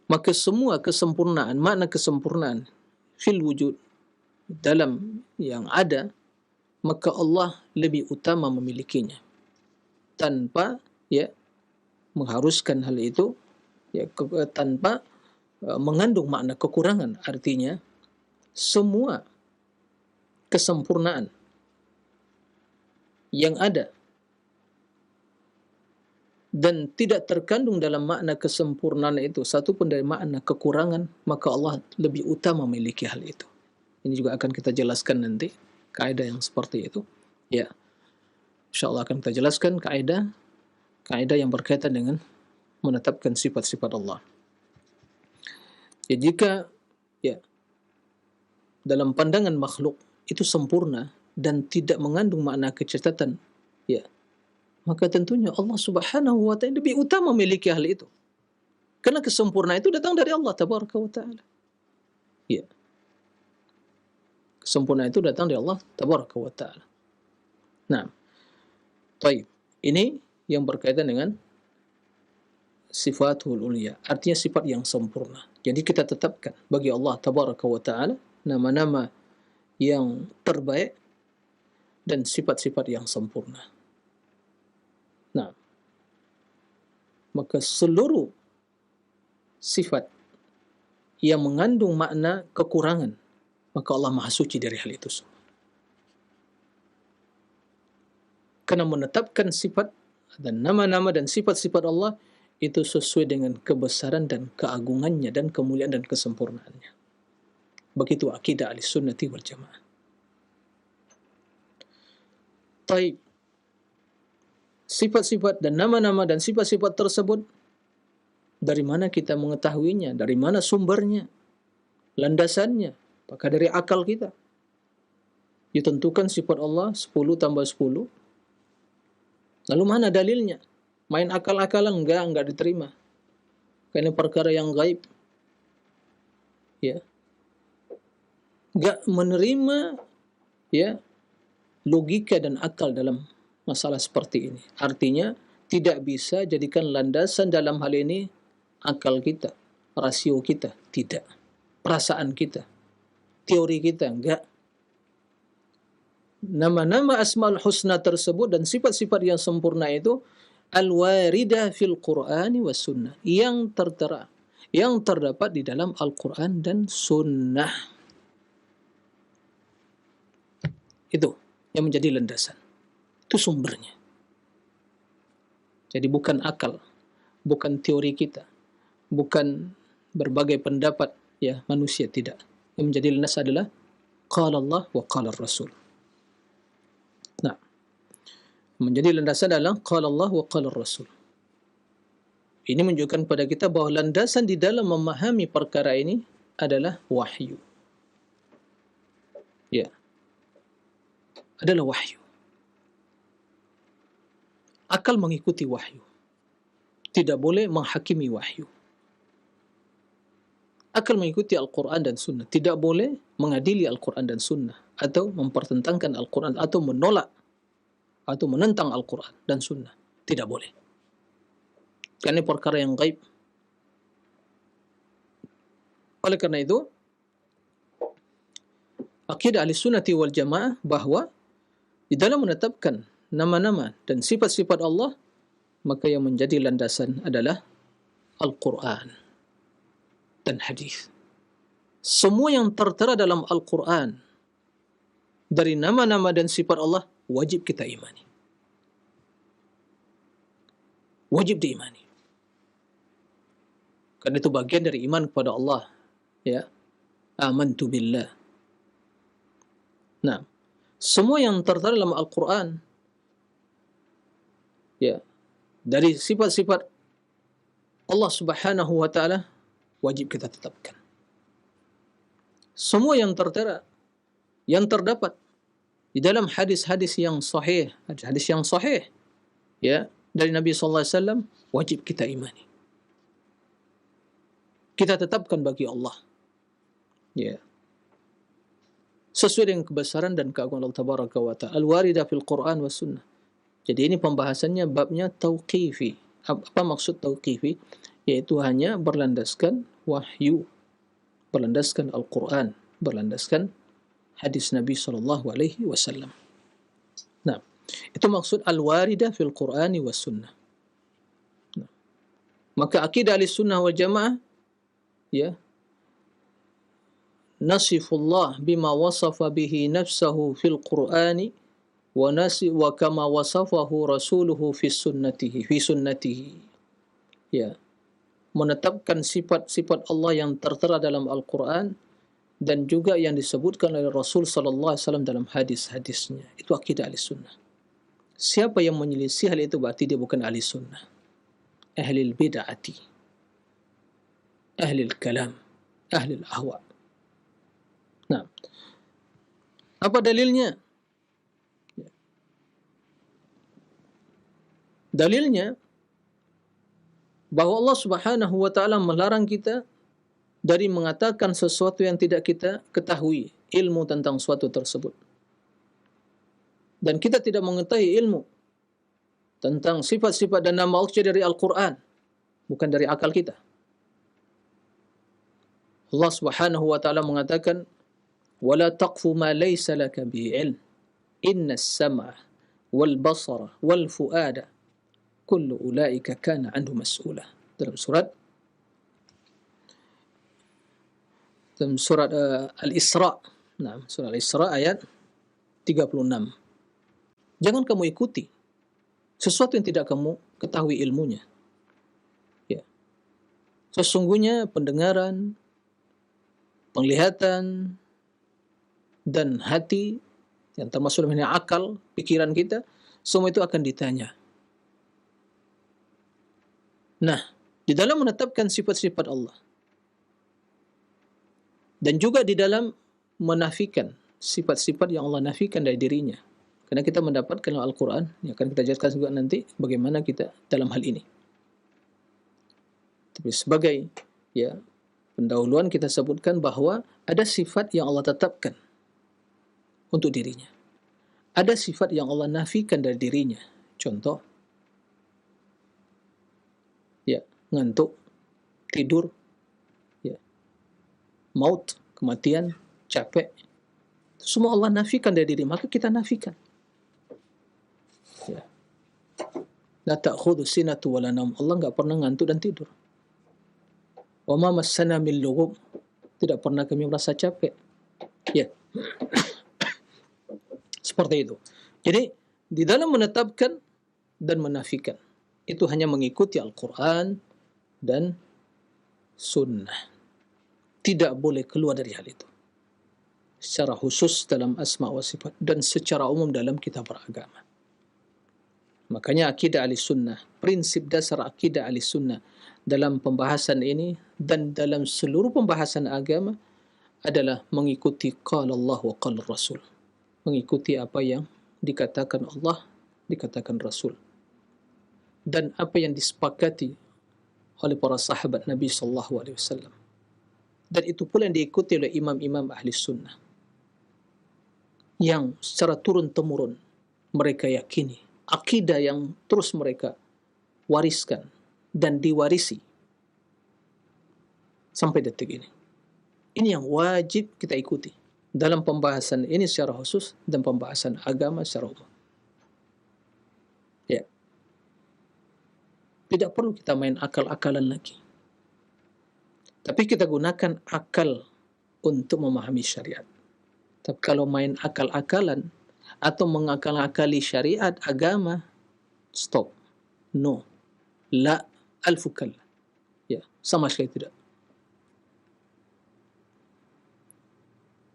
Maka semua kesempurnaan, makna kesempurnaan fil wujud, dalam yang ada, maka Allah lebih utama memilikinya, tanpa, ya, mengharuskan hal itu, ya, tanpa mengandung makna kekurangan. Artinya semua kesempurnaan yang ada dan tidak terkandung dalam makna kesempurnaan itu satu pun dari makna kekurangan, maka Allah lebih utama memiliki hal itu. Ini juga akan kita jelaskan nanti kaidah yang seperti itu. Ya, insyaallah akan kita jelaskan kaidah yang berkaitan dengan menetapkan sifat-sifat Allah. Ya, jika ya dalam pandangan makhluk itu sempurna dan tidak mengandung makna kecacatan, ya, maka tentunya Allah Subhanahu wa taala lebih utama memiliki hal itu. Karena kesempurnaan itu datang dari Allah Tabaraka wa taala. Ya. Kesempurnaan itu datang dari Allah Tabaraka wa taala. Nah, baik. Ini yang berkaitan dengan sifatul ulia, artinya sifat yang sempurna. Jadi kita tetapkan bagi Allah Tabaraka wa taala nama-nama yang terbaik dan sifat-sifat yang sempurna. Nah, maka seluruh sifat yang mengandung makna kekurangan, maka Allah Maha Suci dari hal itu semua. Karena menetapkan sifat dan nama-nama dan sifat-sifat Allah itu sesuai dengan kebesaran dan keagungannya dan kemuliaan dan kesempurnaannya. Begitu akidah Ahlussunnati wal Jamaah. Taib. Sifat-sifat dan nama-nama dan sifat-sifat tersebut dari mana kita mengetahuinya? Dari mana sumbernya? Landasannya? Apakah dari akal kita? Ditentukan sifat Allah 10 tambah 10. Lalu mana dalilnya? Main akal-akalan? Enggak diterima. Karena perkara yang gaib. Ya. Enggak menerima ya logika dan akal dalam masalah seperti ini. Artinya tidak bisa jadikan landasan dalam hal ini akal kita, rasio kita, tidak. Perasaan kita, teori kita, enggak. Nama-nama Asmaul Husna tersebut dan sifat-sifat yang sempurna itu al-waridah fil Qur'ani was sunnah, yang tertera, yang terdapat di dalam Al-Quran dan sunnah. Itu yang menjadi landasan. Itu sumbernya. Jadi bukan akal, bukan teori kita, bukan berbagai pendapat ya manusia, tidak. Yang menjadi landasan adalah qala Allah wa qala Rasul. Nah, menjadi landasan adalah qala Allah wa qala Rasul. Ini menunjukkan kepada kita bahwa landasan di dalam memahami perkara ini adalah wahyu. Ya. Adalah wahyu. Akal mengikuti wahyu. Tidak boleh menghakimi wahyu. Akal mengikuti Al-Quran dan Sunnah. Tidak boleh mengadili Al-Quran dan Sunnah. Atau mempertentangkan Al-Quran. Atau menolak. Atau menentang Al-Quran dan Sunnah. Tidak boleh. Karena ini perkara yang gaib. Oleh karena itu, akidah Ahlussunnati wal Jamaah bahwa di dalam menetapkan nama-nama dan sifat-sifat Allah, maka yang menjadi landasan adalah Al-Quran dan hadis. Semua yang tertera dalam Al-Quran dari nama-nama dan sifat Allah wajib kita imani. Wajib diimani. Karena itu bagian dari iman kepada Allah. Ya, amantu billah. Nah, semua yang tertera dalam Al-Quran ya dari sifat-sifat Allah Subhanahu wa taala wajib kita tetapkan. Semua yang tertera, yang terdapat di dalam hadis-hadis yang sahih, hadis yang sahih ya dari Nabi sallallahu alaihi wasallam wajib kita imani. Kita tetapkan bagi Allah. Ya. Sesuai dengan kebesaran dan keagungan Allah Tabaraka wa taala. Al-waridah fil Quran was sunnah. Jadi ini pembahasannya babnya tauqifi. Apa maksud tauqifi? Yaitu hanya berlandaskan wahyu, berlandaskan Al-Quran, berlandaskan hadis Nabi sallallahu alaihi wasallam. Nah, itu maksud al-waridah fil Quran was sunnah. Nah, maka akidah Ahlussunnah wal Jamaah ya nasifullah bima wasafa bihi nafsahu fil Qur'ani wa kama wasafahu rasuluhu fi sunnatihi. Ya, menetapkan sifat-sifat Allah yang tertera dalam Al-Quran dan juga yang disebutkan oleh Rasul sallallahu alaihi wasallam dalam hadis-hadisnya. Itu akidah Ahlussunnah. Siapa yang menyelisih hal itu berarti dia bukan ahli sunnah. Ahlul bid'ati, ahlul kalam, ahlul ahwa. Nah, apa dalilnya? Dalilnya bahwa Allah Subhanahu wa taala melarang kita dari mengatakan sesuatu yang tidak kita ketahui ilmu tentang suatu tersebut. Dan kita tidak mengetahui ilmu tentang sifat-sifat dan nama Allah dari Al-Quran, bukan dari akal kita. Allah Subhanahu wa taala mengatakan, "Wala taqfu ma laysa laka bihi ilm. Innas sam'a wal basara wal fuada kullu ulaika kana anhu mas'ula." Dalam surat Al-Isra. Nah, surah Al-Isra ayat 36. Jangan kamu ikuti sesuatu yang tidak kamu ketahui ilmunya. Ya. Sesungguhnya pendengaran, penglihatan, dan hati, yang termasuk dalamnya akal, pikiran kita, semua itu akan ditanya. Nah, di dalam menetapkan sifat-sifat Allah, dan juga di dalam menafikan sifat-sifat yang Allah nafikan dari dirinya. Karena kita mendapatkan Al-Quran, yang akan kita jelaskan juga nanti bagaimana kita dalam hal ini. Tapi sebagai pendahuluan kita sebutkan bahwa ada sifat yang Allah tetapkan untuk dirinya. Ada sifat yang Allah nafikan dari dirinya. Contoh, ngantuk, tidur, maut, kematian, capek. Semua Allah nafikan dari diri, maka kita nafikan. La ta'khudhu sinatu wala naum. Allah enggak pernah ngantuk dan tidur. Wa ma massana min lughub. Tidak pernah kami merasa capek. Ya. Seperti itu. Jadi, di dalam menetapkan dan menafikan, itu hanya mengikuti Al-Quran dan Sunnah. Tidak boleh keluar dari hal itu. Secara khusus dalam asma wa sifat dan secara umum dalam kitab beragama. Makanya akidah Ahlussunnah, prinsip dasar akidah Ahlussunnah dalam pembahasan ini dan dalam seluruh pembahasan agama adalah mengikuti qala Allah wa qala Rasul. Mengikuti apa yang dikatakan Allah, dikatakan Rasul. Dan apa yang disepakati oleh para sahabat Nabi sallallahu alaihi wasallam. Dan itu pula yang diikuti oleh imam-imam ahli sunnah yang secara turun-temurun mereka yakini, akidah yang terus mereka wariskan dan diwarisi sampai detik ini. Ini yang wajib kita ikuti dalam pembahasan ini secara khusus dan pembahasan agama secara umum. Ya. Tidak perlu kita main akal-akalan lagi. Tapi kita gunakan akal untuk memahami syariat. Tapi kalau main akal-akalan atau mengakal-akali syariat agama, stop. No. La al-fukal. Ya, sama sekali tidak.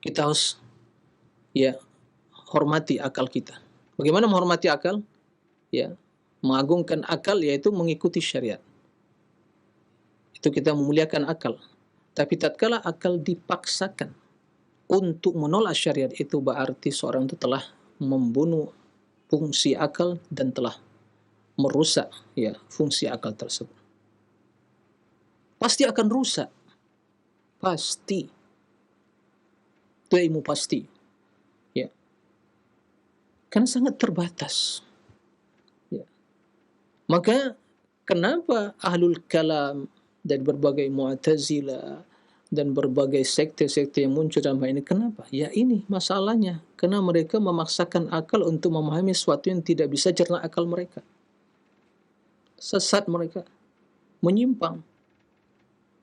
Kita harus hormati akal kita. Bagaimana menghormati akal? Ya, mengagungkan akal yaitu mengikuti syariat. Itu kita memuliakan akal. Tapi tatkala akal dipaksakan untuk menolak syariat, itu berarti seorang itu telah membunuh fungsi akal dan telah merusak fungsi akal tersebut. Pasti akan rusak. Pasti. Itu ilmu pasti. Ya. Karena sangat terbatas. Ya. Maka kenapa ahlul kalam dan berbagai Mu'tazilah dan berbagai sekte-sekte yang muncul dalam hal ini, kenapa? Ya ini masalahnya, karena mereka memaksakan akal untuk memahami sesuatu yang tidak bisa cerna akal mereka. Sesat mereka, menyimpang.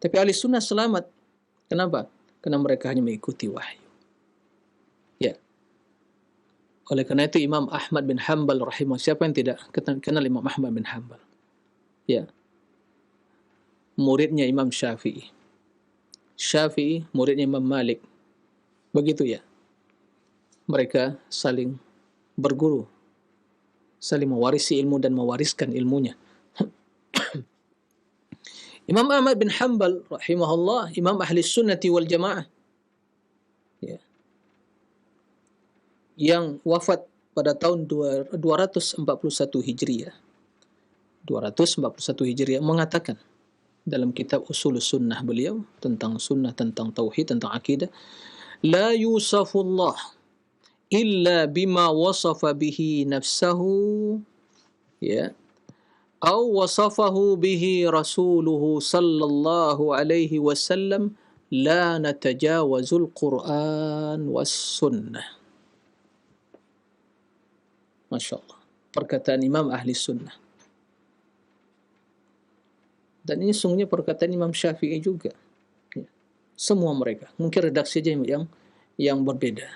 Tapi ahli sunnah selamat. Kenapa? Karena mereka hanya mengikuti wahyu. Ya. Oleh karena itu Imam Ahmad bin Hanbal rahimahullah, siapa yang tidak kenal Imam Ahmad bin Hanbal? Ya, muridnya Imam Syafi'i. Syafi'i muridnya Imam Malik. Begitu ya. Mereka saling berguru, saling mewarisi ilmu dan mewariskan ilmunya. Imam Ahmad bin Hanbal rahimahullah, Imam Ahli Sunnati wal Jamaah, ya, yang wafat pada tahun 241 Hijriah. 241 Hijriah mengatakan dalam kitab Ushulus Sunnah beliau tentang sunnah, tentang tauhid, tentang akidah, la yusafullah illa bima wasafa bihi nafsahu, ya, atau wasafahu bihi rasuluhu sallallahu alaihi wasallam, la natajawazul Quran was sunnah. Masya Allah, perkataan Imam Ahli Sunnah. Dan ini sungguhnya perkataan Imam Syafi'i juga. Ya. Semua mereka, mungkin redaksi saja yang berbeda,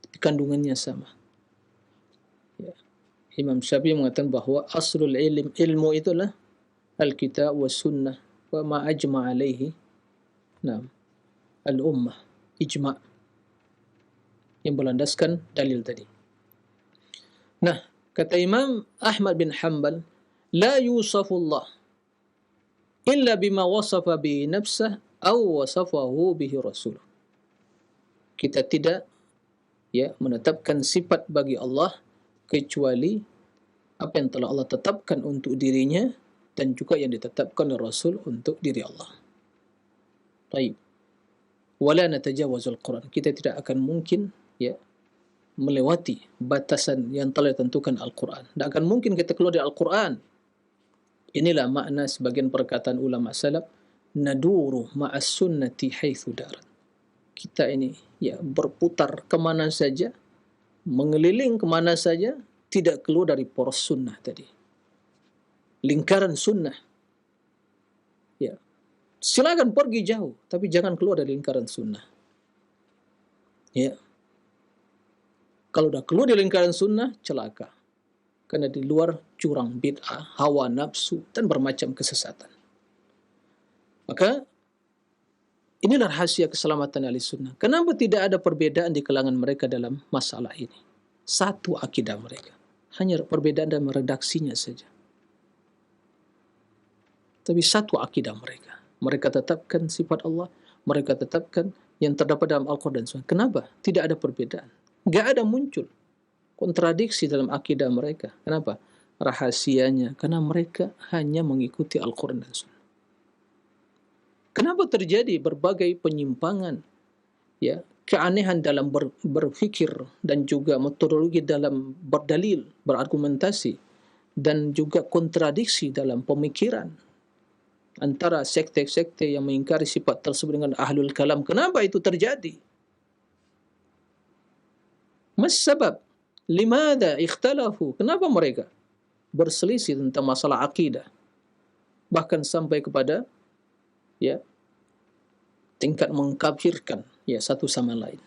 tapi kandungannya sama. Ya. Imam Syafi'i mengatakan bahwa aslul ilmu itulah al-kitab wa sunnah wa ma ajma' alaihi al-ummah, ijma' yang berlandaskan dalil tadi. Nah, kata Imam Ahmad bin Hanbal, la yusafullah illa bima wasafa bi nafsah aw wasafahu bihi rasul. Kita tidak menetapkan sifat bagi Allah kecuali apa yang telah Allah tetapkan untuk dirinya dan juga yang ditetapkan oleh Rasul untuk diri Allah. Baik. Wala natajawazul Quran. Kita tidak akan mungkin melewati batasan yang telah ditentukan Al-Quran. Tidak akan mungkin kita keluar dari Al-Quran. Inilah makna sebagian perkataan ulama salaf, naduru ma'as sunnati haitsu darat. Kita ini berputar kemana saja, mengeliling kemana saja, tidak keluar dari poros sunnah tadi. Lingkaran sunnah. Ya. Silakan pergi jauh, tapi jangan keluar dari lingkaran sunnah. Ya. Kalau dah keluar dari lingkaran sunnah, celaka. Karena di luar curang bid'ah, hawa nafsu, dan bermacam kesesatan. Maka, inilah rahasia keselamatan ahli sunnah. Kenapa tidak ada perbedaan di kalangan mereka dalam masalah ini? Satu akidah mereka. Hanya perbedaan dalam redaksinya saja. Tapi satu akidah mereka. Mereka tetapkan sifat Allah. Mereka tetapkan yang terdapat dalam Al-Quran dan Sunnah. Kenapa? Tidak ada perbedaan. Tidak ada muncul kontradiksi dalam akidah mereka. Kenapa? Rahasianya. Karena mereka hanya mengikuti Al-Quran dan Sunnah. Kenapa terjadi berbagai penyimpangan, keanehan dalam berfikir dan juga metodologi dalam berdalil, berargumentasi, dan juga kontradiksi dalam pemikiran antara sekte-sekte yang mengingkari sifat tersebut dengan ahlul kalam? Kenapa itu terjadi? Mas sabab? Limada ikhtalafu? Kenapa mereka berselisih tentang masalah akidah? Bahkan sampai kepada tingkat mengkafirkan satu sama lain.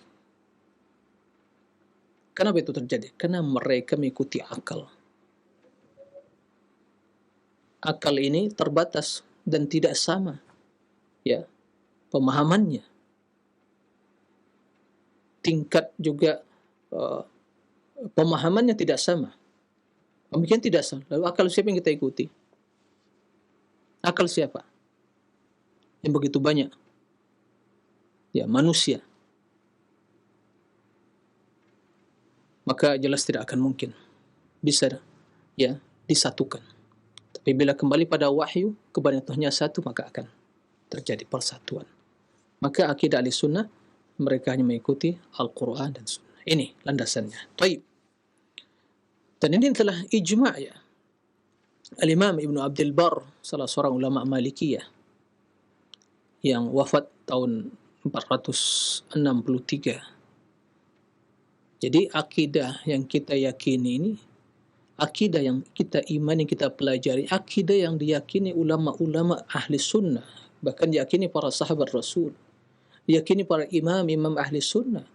Kenapa itu terjadi? Karena mereka mengikuti akal. Akal ini terbatas dan tidak sama pemahamannya. Tingkat juga pemahamannya tidak sama. Pemikiran tidak sama. Lalu akal siapa yang kita ikuti? Akal siapa? Yang begitu banyak. Manusia. Maka jelas tidak akan mungkin bisa disatukan. Tapi bila kembali pada wahyu, kebenarannya satu, maka akan terjadi persatuan. Maka akidah ahli sunnah, mereka hanya mengikuti Al-Quran dan Sunnah. Ini landasannya. Baik. Dan ini telah ijma' Al-Imam Ibn Abdul Bar, salah seorang ulama Malikiyah, yang wafat tahun 463. Jadi akidah yang kita yakini ini, akidah yang kita imani, kita pelajari, akidah yang diyakini ulama-ulama ahli sunnah, bahkan diyakini para sahabat Rasul, diyakini para imam ahli sunnah.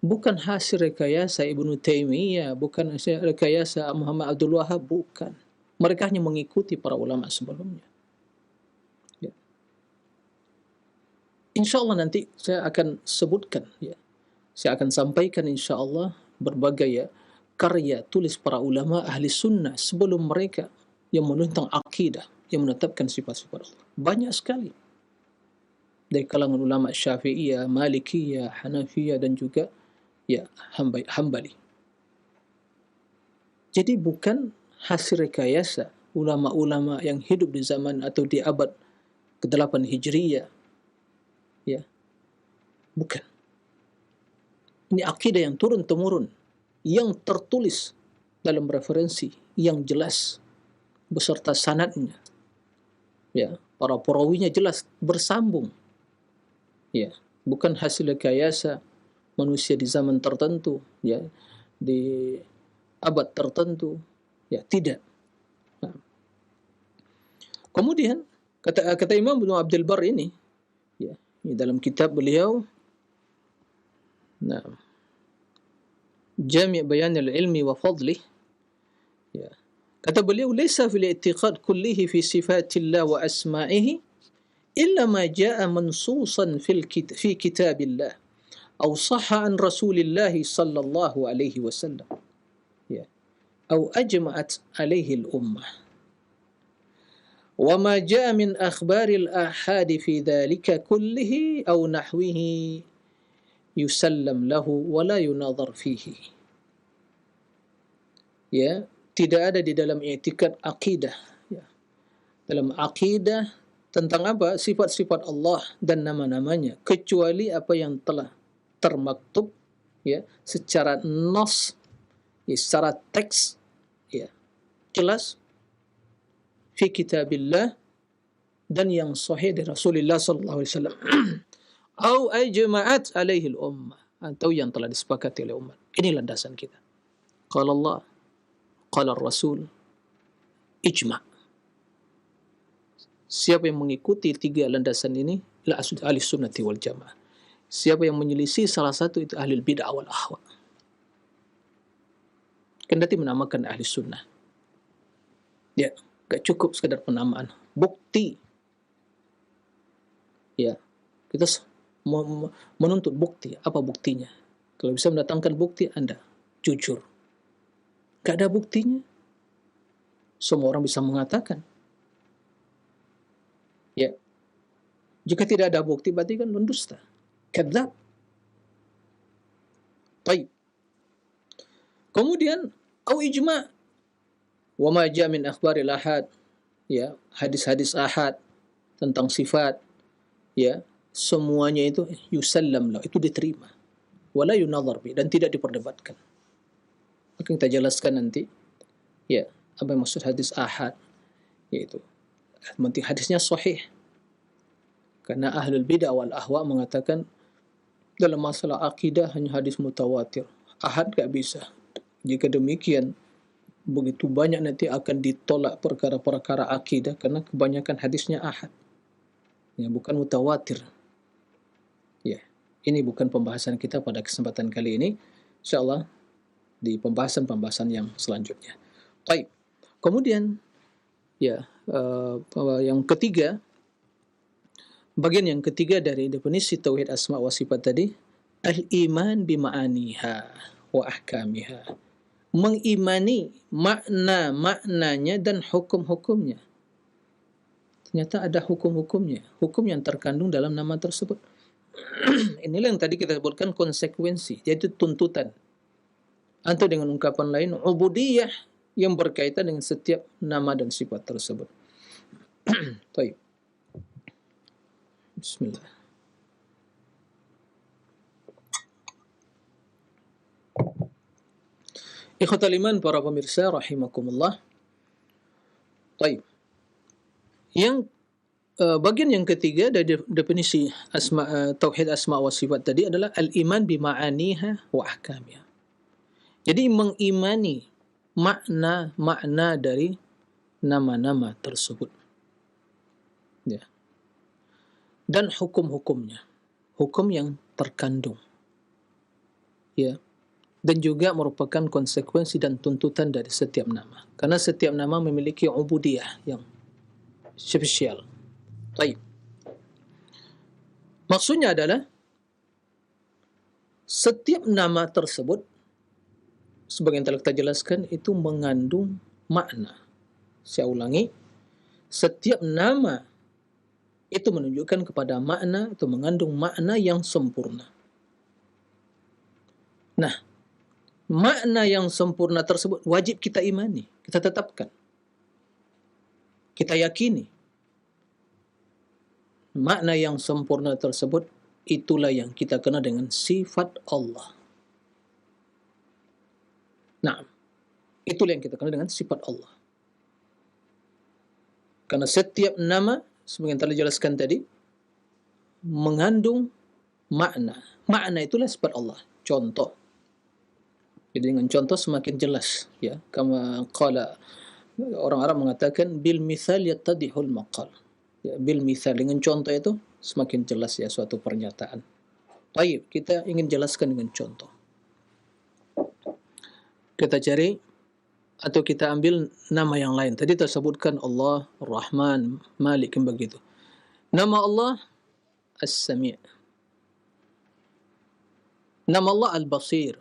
bukan hasil rekayasa Ibnu Taimiyah, bukan hasil rekayasa Muhammad Abdul Wahab, bukan. Mereka hanya mengikuti para ulama sebelumnya. Ya. InsyaAllah nanti saya akan sebutkan, ya. Saya akan sampaikan insyaAllah berbagai, ya, karya tulis para ulama ahli sunnah sebelum mereka yang menentang akidah, yang menetapkan sifat-sifat Allah. Banyak sekali. Dari kalangan ulama Syafi'iyah, Malikiyah, Hanafiyah, dan juga, ya, Hambali. Jadi bukan hasil rekayasa ulama-ulama yang hidup di zaman atau di abad ke-8 Hijriyah. Ya. Bukan. Ini akidah yang turun-temurun, yang tertulis dalam referensi yang jelas beserta sanadnya. Ya, para perawinya jelas bersambung. Ya, bukan hasil rekayasa manusia di zaman tertentu, ya, di abad tertentu, ya, tidak. Nah. Kemudian kata Imam Ibnu Abdul Barr ini, ya, ini dalam kitab beliau, nah, Jami' Bayan al-Ilmi wa Fadlih, ya, kata beliau, "Laisa fil i'tiqad kullihi fi sifatillah wa asma'ihi illa ma jaa'a mansusan fi kitabillah aw sahha an Rasulillah sallallahu alaihi wasallam, ya, aw ajma'at alaihi al-ummah. Wa ma jaa'a min akhbaril ahad fi dhalika kullihi aw nahwihi yusallam lahu wa la yunadhar fihi." Ya, tidak ada di dalam i'tikad akidah, ya, dalam akidah tentang apa? Sifat-sifat Allah dan nama-namanya, kecuali apa yang telah termaktub, ya, secara nas, ya, secara teks, ya, jelas fi kitabillah, dan yang sahih dari Rasulullah sallallahu alaihi wasallam, au ajma'at alaihi al-ummah, atau yang telah disepakati oleh umat. Ini landasan kita. Qala Allah, qala Rasul, ijma'. Siapa yang mengikuti tiga landasan ini, la asud ahli sunnati wal jamaah. Siapa yang menyelisih salah satu, itu ahli bid'ah wal ahwa. Kendati menamakan ahli sunnah, ya, gak cukup sekadar penamaan, bukti. Ya, kita menuntut bukti. Apa buktinya? Kalau bisa mendatangkan bukti, Anda jujur. Gak ada buktinya, semua orang bisa mengatakan. Ya, jika tidak ada bukti, berarti kan mendusta, kadzab. Baik. Kemudian, au ijma' wa ma jaa min akhbaril ahad, ya, hadis-hadis ahad tentang sifat, ya, semuanya itu yusallam lah, itu diterima, wala yunadhar bi, dan tidak diperdebatkan. Akan kita jelaskan nanti, ya, apa yang maksud hadis ahad, yaitu penting hadisnya sahih. Karena ahlul bid'ah wal ahwa mengatakan dalam masalah akidah hanya hadis mutawatir, ahad gak bisa. Jika demikian, begitu banyak nanti akan ditolak perkara-perkara akidah karena kebanyakan hadisnya ahad, ya, bukan mutawatir. Ya, ini bukan pembahasan kita pada kesempatan kali ini. InsyaAllah di pembahasan-pembahasan yang selanjutnya. Baik. Kemudian, ya, yang ketiga, bagian yang ketiga dari definisi tauhid asma wa sifat tadi, al-iman bima'aniha wa ahkamiha. Mengimani makna-maknanya dan hukum-hukumnya. Ternyata ada hukum-hukumnya, hukum yang terkandung dalam nama tersebut. Inilah yang tadi kita sebutkan konsekuensi, yaitu tuntutan. Atau dengan ungkapan lain, ubudiyah yang berkaitan dengan setiap nama dan sifat tersebut. Baik. Bismillah. Ikhwatal iman, para pemirsa rahimakumullah. Baik. Yang bagian yang ketiga dari definisi tauhid asma wa sifat tadi adalah al-iman bima'aniha wa ahkamiha. Jadi mengimani makna-makna dari nama-nama tersebut, ya, dan hukum-hukumnya, hukum yang terkandung. ya, dan juga merupakan konsekuensi dan tuntutan dari setiap nama. Karena setiap nama memiliki ubudiyah yang spesial. Baik. Maksudnya adalah setiap nama tersebut, sebagai yang telah kita jelaskan, itu mengandung makna. Saya ulangi, setiap nama itu menunjukkan kepada makna atau mengandung makna yang sempurna. Nah, makna yang sempurna tersebut wajib kita imani, kita tetapkan, kita yakini. Makna yang sempurna tersebut itulah yang kita kenal dengan sifat Allah. Nah, itulah yang kita kenal dengan sifat Allah. Karena setiap nama, seperti yang telah dijelaskan tadi, mengandung makna. Makna itulah sifat Allah. Contoh. Jadi dengan contoh semakin jelas, ya. Kama qala, orang Arab mengatakan bil mithal yattadihul maqal. Ya, bil mithal, dengan contoh itu semakin jelas ya suatu pernyataan. Baik, kita ingin jelaskan dengan contoh. Kita cari atau kita ambil nama yang lain. Tadi tersebutkan Allah, Rahman, Malik, yang begitu. Nama Allah As-Sami'. Nama Allah Al-Basir.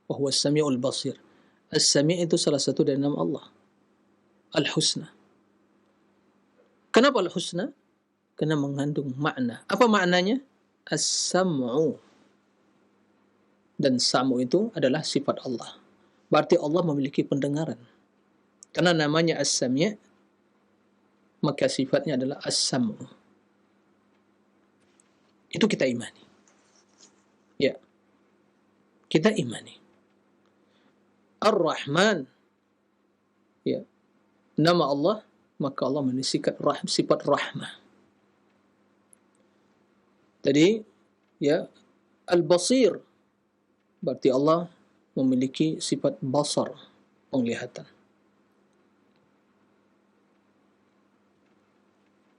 Wahuwa As-Sami'ul Basir. As-Sami' itu salah satu dari nama Allah. Al-Husna. Kenapa Al-Husna? Karena mengandung makna. Apa maknanya? As-Sam'u. Dan Sam'u itu adalah sifat Allah. Berarti Allah memiliki pendengaran. Karena namanya As-Sami', maka sifatnya adalah As-Sam'u. Itu kita imani. Ya. Kita imani. Ar-Rahman. Ya. Nama Allah, maka Allah memiliki sifat rahmah. Jadi, ya, Al-Basir, berarti Allah memiliki sifat basar, penglihatan.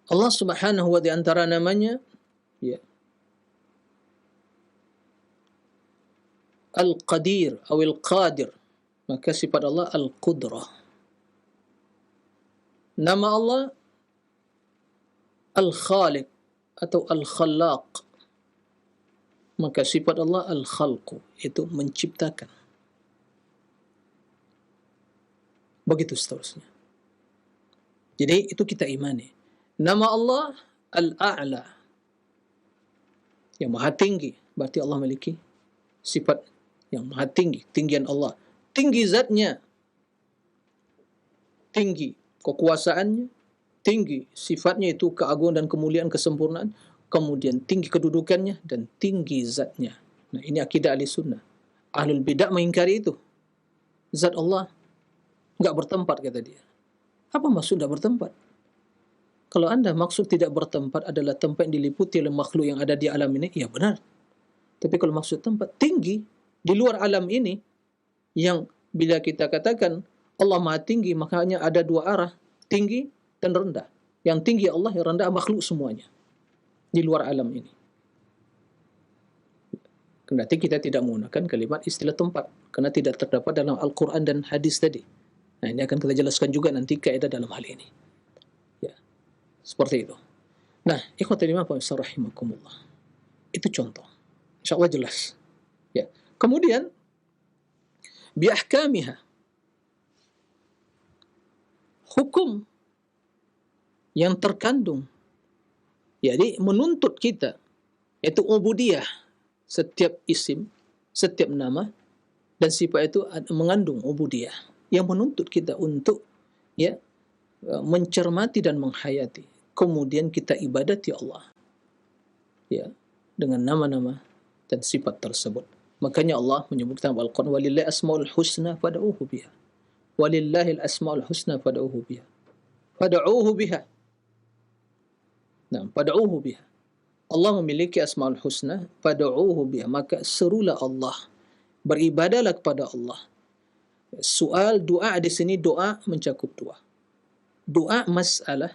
Allah Subhanahu wa ta'ala di antara namanya, ya, Al-Qadir atau Al-Qadir, maka sifat Allah Al-Qudrah. Nama Allah Al-Khaliq atau Al-Khallaq, maka sifat Allah Al-Khalqu, itu menciptakan. Begitu seterusnya. Jadi itu kita imani. Nama Allah Al-A'la, yang maha tinggi, berarti Allah memiliki sifat yang maha tinggi, tinggian Allah. Tinggi zatnya, tinggi kekuasaannya, tinggi sifatnya itu keagungan dan kemuliaan, kesempurnaan, kemudian tinggi kedudukannya dan tinggi zatnya. Nah, ini akidah ahli sunnah. Ahlul bidah mengingkari itu. Zat Allah enggak bertempat, kata dia. Apa maksud tidak bertempat? Kalau Anda maksud tidak bertempat adalah tempat yang diliputi oleh makhluk yang ada di alam ini, ya benar. Tapi kalau maksud tempat tinggi di luar alam ini, yang bila kita katakan Allah maha tinggi, makanya ada dua arah, tinggi dan rendah. Yang tinggi Allah, yang rendah makhluk semuanya di luar alam ini. Kendati kita tidak menggunakan kalimat istilah tempat, karena tidak terdapat dalam Al-Quran dan hadis tadi. Nah, ini akan kita jelaskan juga nanti kaidah dalam hal ini. Ya, seperti itu. Nah, ikhwatul iman wa rahimakumullah. Itu contoh. InsyaAllah jelas. Ya. Kemudian, biahkamiha, hukum yang terkandung, jadi menuntut kita, yaitu ubudiyah, setiap isim, setiap nama, dan sifat itu mengandung ubudiyah, yang menuntut kita untuk, ya, mencermati dan menghayati, kemudian kita ibadati Allah, ya, dengan nama-nama dan sifat tersebut. Makanya Allah menyebutkan dalam Al-Quran, walillahi asmaul husna fad'uhu biha. Walillahil asmaul husna fad'uhu biha. Fad'uhu biha. Nah, fad'uhu biha. Allah memiliki asmaul husna, fad'uhu biha, maka serulah Allah, beribadahlah kepada Allah. Soal doa di sini, doa mencakup dua. Doa masalah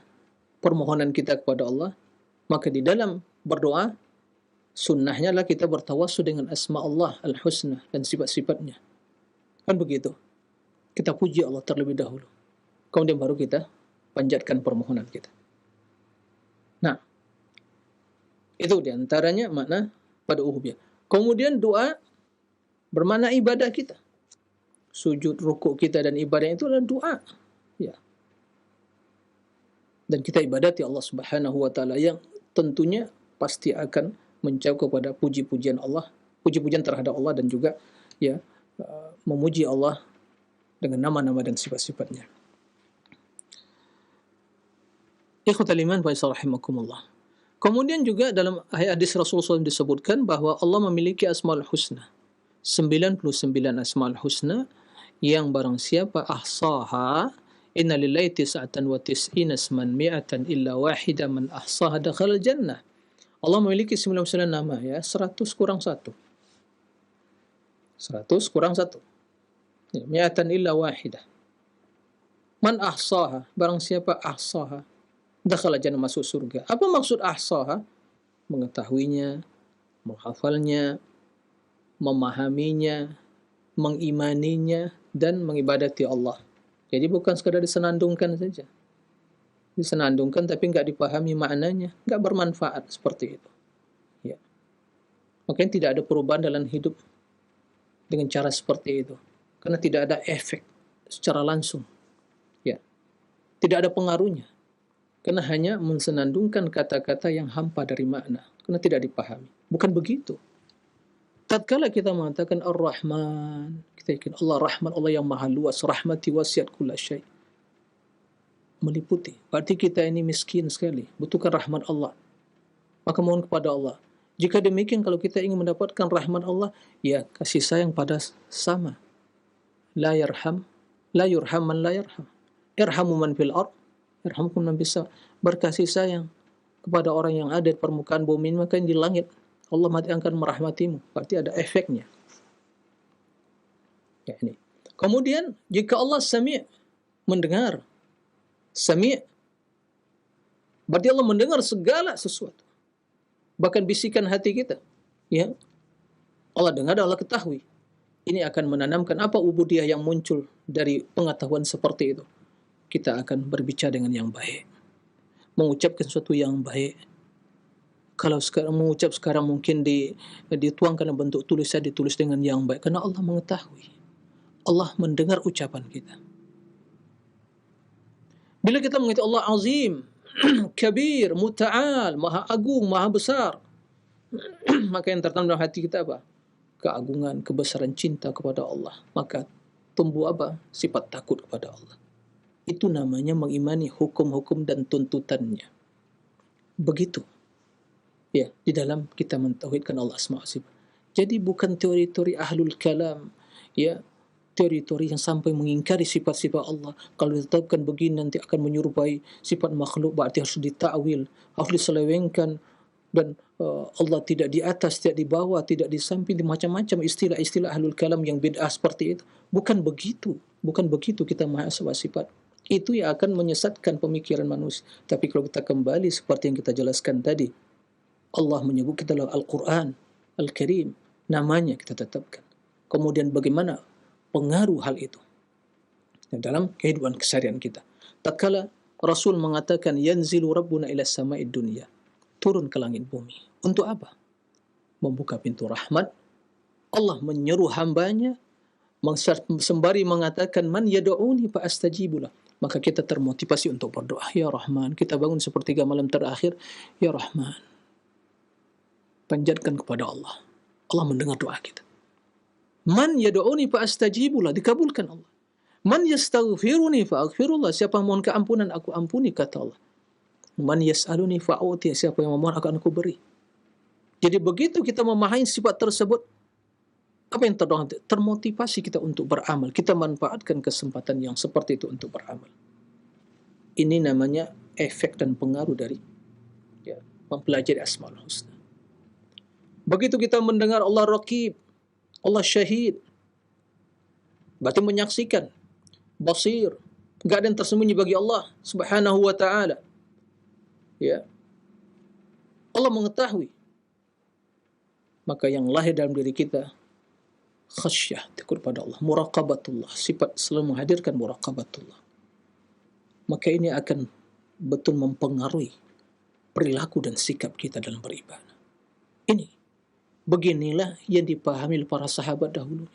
permohonan kita kepada Allah, maka di dalam berdoa Sunnahnya adalah kita bertawassul dengan asma Allah al-husna dan sifat-sifatnya. Kan begitu. Kita puji Allah terlebih dahulu. Kemudian baru kita panjatkan permohonan kita. Nah, itu diantaranya makna pada ubudiyah. Kemudian doa bermakna ibadah kita. Sujud, rukuk kita dan ibadah itu adalah doa. Ya. Dan kita ibadati Allah Subhanahu wa taala yang tentunya pasti akan menjauh kepada puji-pujian Allah, puji-pujian terhadap Allah dan juga ya memuji Allah dengan nama-nama dan sifat-sifatnya. Ikhwatal iman wa rahimakumullah. Kemudian juga dalam hadis Rasulullah SAW disebutkan bahwa Allah memiliki asmaul husna. 99 asmaul husna yang barang siapa ahsaha, inna lillahi tis'atan wa tis'ina asman mi'atan illa wahida man ahsaha dakhala jannah. Allah memiliki 99 nama ya, 100 kurang 1. 100 kurang 1. Ya, mi'atan illa wahidah. Man ahsaha, barang siapa ahsaha, dakhala jannah, masuk surga. Apa maksud ahsaha? Mengetahuinya, menghafalnya, memahaminya, mengimaninya, dan mengibadati Allah. Jadi bukan sekadar disenandungkan saja. Disenandungkan tapi enggak dipahami maknanya, enggak bermanfaat seperti itu. Ya. Makanya tidak ada perubahan dalam hidup dengan cara seperti itu. Karena tidak ada efek secara langsung. Ya. Tidak ada pengaruhnya. Karena hanya mensenandungkan kata-kata yang hampa dari makna. Karena tidak dipahami. Bukan begitu. Tatkala kita mengatakan Ar-Rahman, kita yakin Allah Rahman, Allah yang maha luas, rahmati wasiat kulla syai'. Meliputi. Berarti kita ini miskin sekali, butuhkan rahmat Allah. Maka mohon kepada Allah. Jika demikian, kalau kita ingin mendapatkan rahmat Allah, ya kasih sayang pada sama. La yarham, la yurham man la yarham. Irhamu man fil ard, irhamkum man bisa. Berkasih sayang kepada orang yang ada di permukaan bumi, maka yang di langit Allah akan merahmatimu. Berarti ada efeknya. Ya, ini. Kemudian jika Allah Sami', mendengar, Sami', berarti Allah mendengar segala sesuatu, bahkan bisikan hati kita. Ya, Allah dengar, Allah ketahui. Ini akan menanamkan apa ubudiyah yang muncul dari pengetahuan seperti itu. Kita akan berbicara dengan yang baik, mengucapkan sesuatu yang baik. Kalau sekarang mengucap sekarang mungkin dituangkan dalam bentuk tulisan, ditulis dengan yang baik, karena Allah mengetahui. Allah mendengar ucapan kita. Bila kita mengatakan Allah azim, kabir, muta'al, maha agung, maha besar, maka yang tertanam dalam hati kita apa? Keagungan, kebesaran cinta kepada Allah. Maka tumbuh apa? Sifat takut kepada Allah. Itu namanya mengimani hukum-hukum dan tuntutannya. Begitu. Ya, di dalam kita mentauhidkan Allah Asma' wa Sifat. Jadi bukan teori-teori ahlul kalam, ya, teori-teori yang sampai mengingkari sifat-sifat Allah. Kalau ditetapkan begini nanti akan menyerupai sifat makhluk, berarti harus ditakwil, harus diselewengkan, dan Allah tidak di atas, tidak di bawah, tidak di samping, macam-macam istilah-istilah ahlul kalam yang bid'ah seperti itu. Bukan begitu. Bukan begitu kita memahami sifat. Itu yang akan menyesatkan pemikiran manusia. Tapi kalau kita kembali seperti yang kita jelaskan tadi, Allah menyebut kita dalam Al-Quran Al-Karim, namanya kita tetapkan. Kemudian bagaimana pengaruh hal itu dalam kehidupan keseharian kita. Tatkala Rasul mengatakan yanzilu rabbuna ila sama'id dunya, turun ke langit bumi. Untuk apa? Membuka pintu rahmat. Allah menyeru hambanya, sembari mengatakan man yad'uni fa astajibulah. Maka kita termotivasi untuk berdoa, ya Rahman, kita bangun sepertiga malam terakhir, ya Rahman, panjatkan kepada Allah. Allah mendengar doa kita. Man yad'uni fa astajibulah, dikabulkan Allah. Man yastaghfiruni fa aghfirullah, siapa mohon keampunan aku ampuni, kata Allah. Man yas'aluni fa a'ti, siapa yang memohon akan aku beri. Jadi begitu kita memahami sifat tersebut, apa yang termotivasi kita untuk beramal. Kita manfaatkan kesempatan yang seperti itu untuk beramal. Ini namanya efek dan pengaruh dari ya, mempelajari Asmaul Husna. Begitu kita mendengar Allah Raqib, Allah Syahid, berarti menyaksikan, basir, enggak ada yang tersembunyi bagi Allah Subhanahu wa taala. Ya. Allah mengetahui. maka yang lahir dalam diri kita khasyah, takut pada Allah, muraqabatullah, sifat selalu menghadirkan muraqabatullah. Maka ini akan betul mempengaruhi perilaku dan sikap kita dalam beribadah. Ini, beginilah yang dipahami oleh para sahabat dahulu.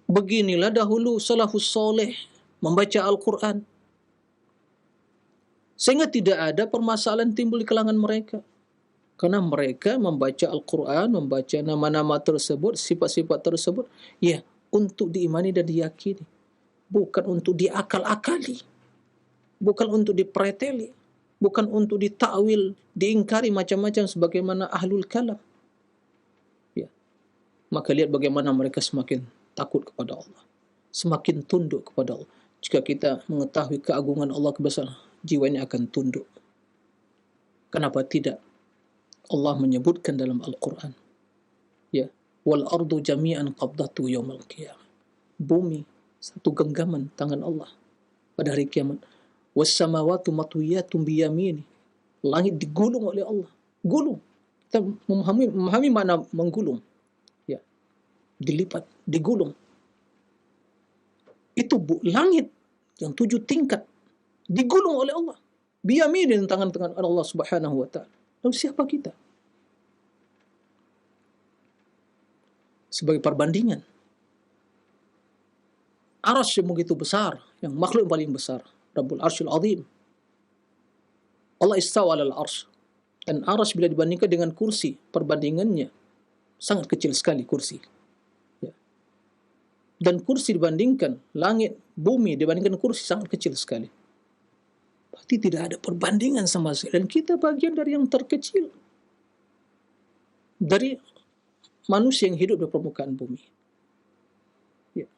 Beginilah dahulu salafus soleh membaca Al-Quran. Sehingga tidak ada permasalahan timbul di kalangan mereka. Karena mereka membaca Al-Quran, membaca nama-nama tersebut, sifat-sifat tersebut, ya, untuk diimani dan diyakini. Bukan untuk diakal-akali. Bukan untuk dipreteli. Bukan untuk ditakwil, diingkari macam-macam sebagaimana ahlul kalam. Ya. Maka lihat bagaimana mereka semakin takut kepada Allah. Semakin tunduk kepada Allah. Jika kita mengetahui keagungan Allah, kebesaran, jiwa ini akan tunduk. Kenapa tidak? Allah menyebutkan dalam Al-Quran, ya, wal ardu jami'an qabdatu yaumal qiyamah. Bumi satu genggaman tangan Allah pada hari kiamat. Was samawati matwiyatun biyamini. Langit digulung oleh Allah. Gulung. Kita memahami makna menggulung. Ya. Dilipat, digulung. Itu langit yang 7 tingkat digulung oleh Allah. Biyamini, tangan-tangan Allah Subhanahu wa taala. Lalu siapa kita? Sebagai perbandingan, Arsy yang begitu besar, yang makhluk yang paling besar, Rabbul Arsyil Azim. Allah istawa alal arsy. Dan arsy bila dibandingkan dengan kursi, perbandingannya sangat kecil sekali kursi. Ya. Dan kursi dibandingkan langit, bumi dibandingkan kursi sangat kecil sekali. Berarti tidak ada perbandingan sama sekali. Dan kita bagian dari yang terkecil. Dari manusia yang hidup di permukaan bumi. Ya.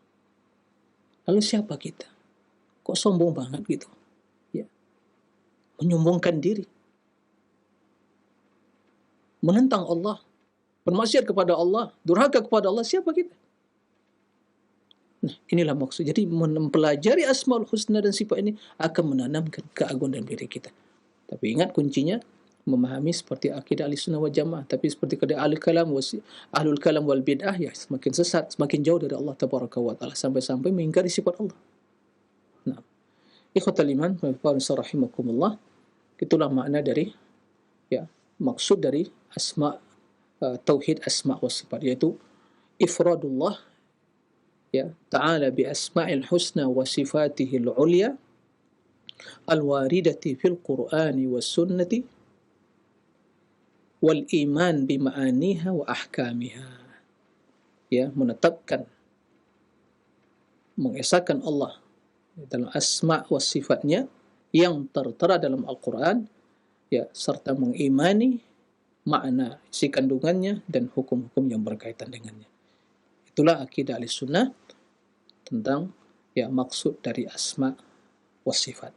Lalu siapa kita? Kok sombong banget gitu? Ya. Menyombongkan diri. Menentang Allah. Bermaksiat kepada Allah. Durhaka kepada Allah. Siapa kita? Nah, inilah maksud. Jadi mempelajari Asmaul Husna dan sifat ini akan menanamkan keagungan dalam diri kita. Tapi ingat kuncinya memahami seperti akidah Ahlussunnah wal Jamaah. Tapi seperti akidah Ahlul Kalam wal Bid'ah, ya semakin sesat, semakin jauh dari Allah Tabaraka wa Taala, sampai-sampai mengingkari sifat Allah. Nah, ikhwatal iman wa rahimakumullah, itulah makna dari, ya, maksud dari tauhid asma wa sifat, yaitu ifradullah, ya, ta'ala bi asma'il husna wa sifatihil ulya al-waridati fil Qur'ani was sunnati wal iman bi ma'aniha wa ahkamiha. Ya, menetapkan, mengesahkan Allah dalam asma' wa sifatnya yang tertera dalam Al-Quran, ya, serta mengimani makna isi kandungannya dan hukum-hukum yang berkaitan dengannya. Itulah akidah Ahlussunnah tentang, ya, maksud dari asma wa sifat.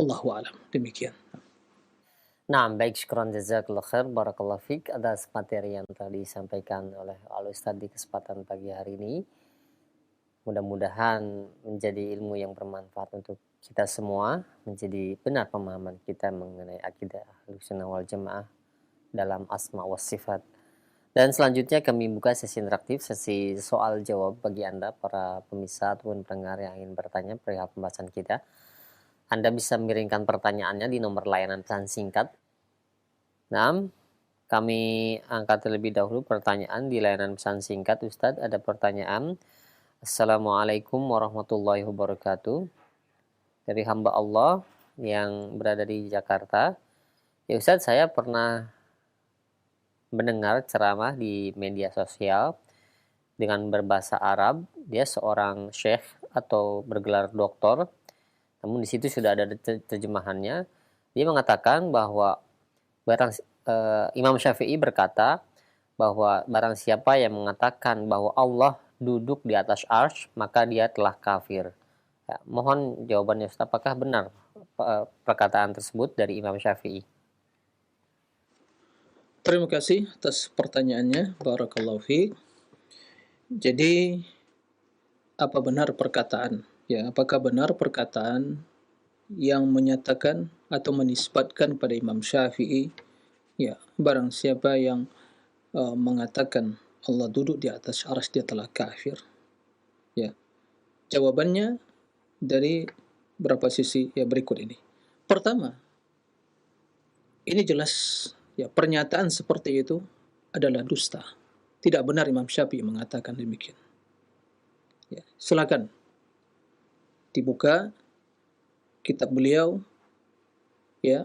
Allahu a'lam. Demikian. Nah, baik, syukran jazakallahu khair, barakallahu fiik atas materi yang telah disampaikan oleh Al-Ustaz di kesempatan pagi hari ini. Mudah-mudahan menjadi ilmu yang bermanfaat untuk kita semua, menjadi benar pemahaman kita mengenai akidah Ahlussunnah wal Jamaah dalam asma wa sifat. Dan selanjutnya kami buka sesi interaktif, sesi soal jawab bagi Anda para pemirsa ataupun pendengar yang ingin bertanya perihal pembahasan kita. Anda bisa mengirimkan pertanyaannya di nomor layanan pesan singkat. Nah, kami angkat terlebih dahulu pertanyaan di layanan pesan singkat. Ustadz, ada pertanyaan. Assalamualaikum warahmatullahi wabarakatuh. Dari hamba Allah yang berada di Jakarta. Ya Ustadz, saya pernah mendengar ceramah di media sosial dengan berbahasa Arab. Dia seorang syekh atau bergelar doktor. Namun di situ sudah ada terjemahannya. Dia mengatakan bahwa Imam Syafi'i berkata bahwa barang siapa yang mengatakan bahwa Allah duduk di atas arsy, maka dia telah kafir. Ya, mohon jawabannya Ustaz, apakah benar perkataan tersebut dari Imam Syafi'i? Terima kasih atas pertanyaannya. Barakallahu fiik. Jadi, apa benar perkataan? Ya, apakah benar perkataan yang menyatakan atau menisbatkan pada Imam Syafi'i, ya, barang siapa yang mengatakan Allah duduk di atas arsy dia telah kafir. Ya. Jawabannya dari berapa sisi ya berikut ini. Pertama, ini jelas ya pernyataan seperti itu adalah dusta. Tidak benar Imam Syafi'i mengatakan demikian. Ya, silakan dibuka kitab beliau ya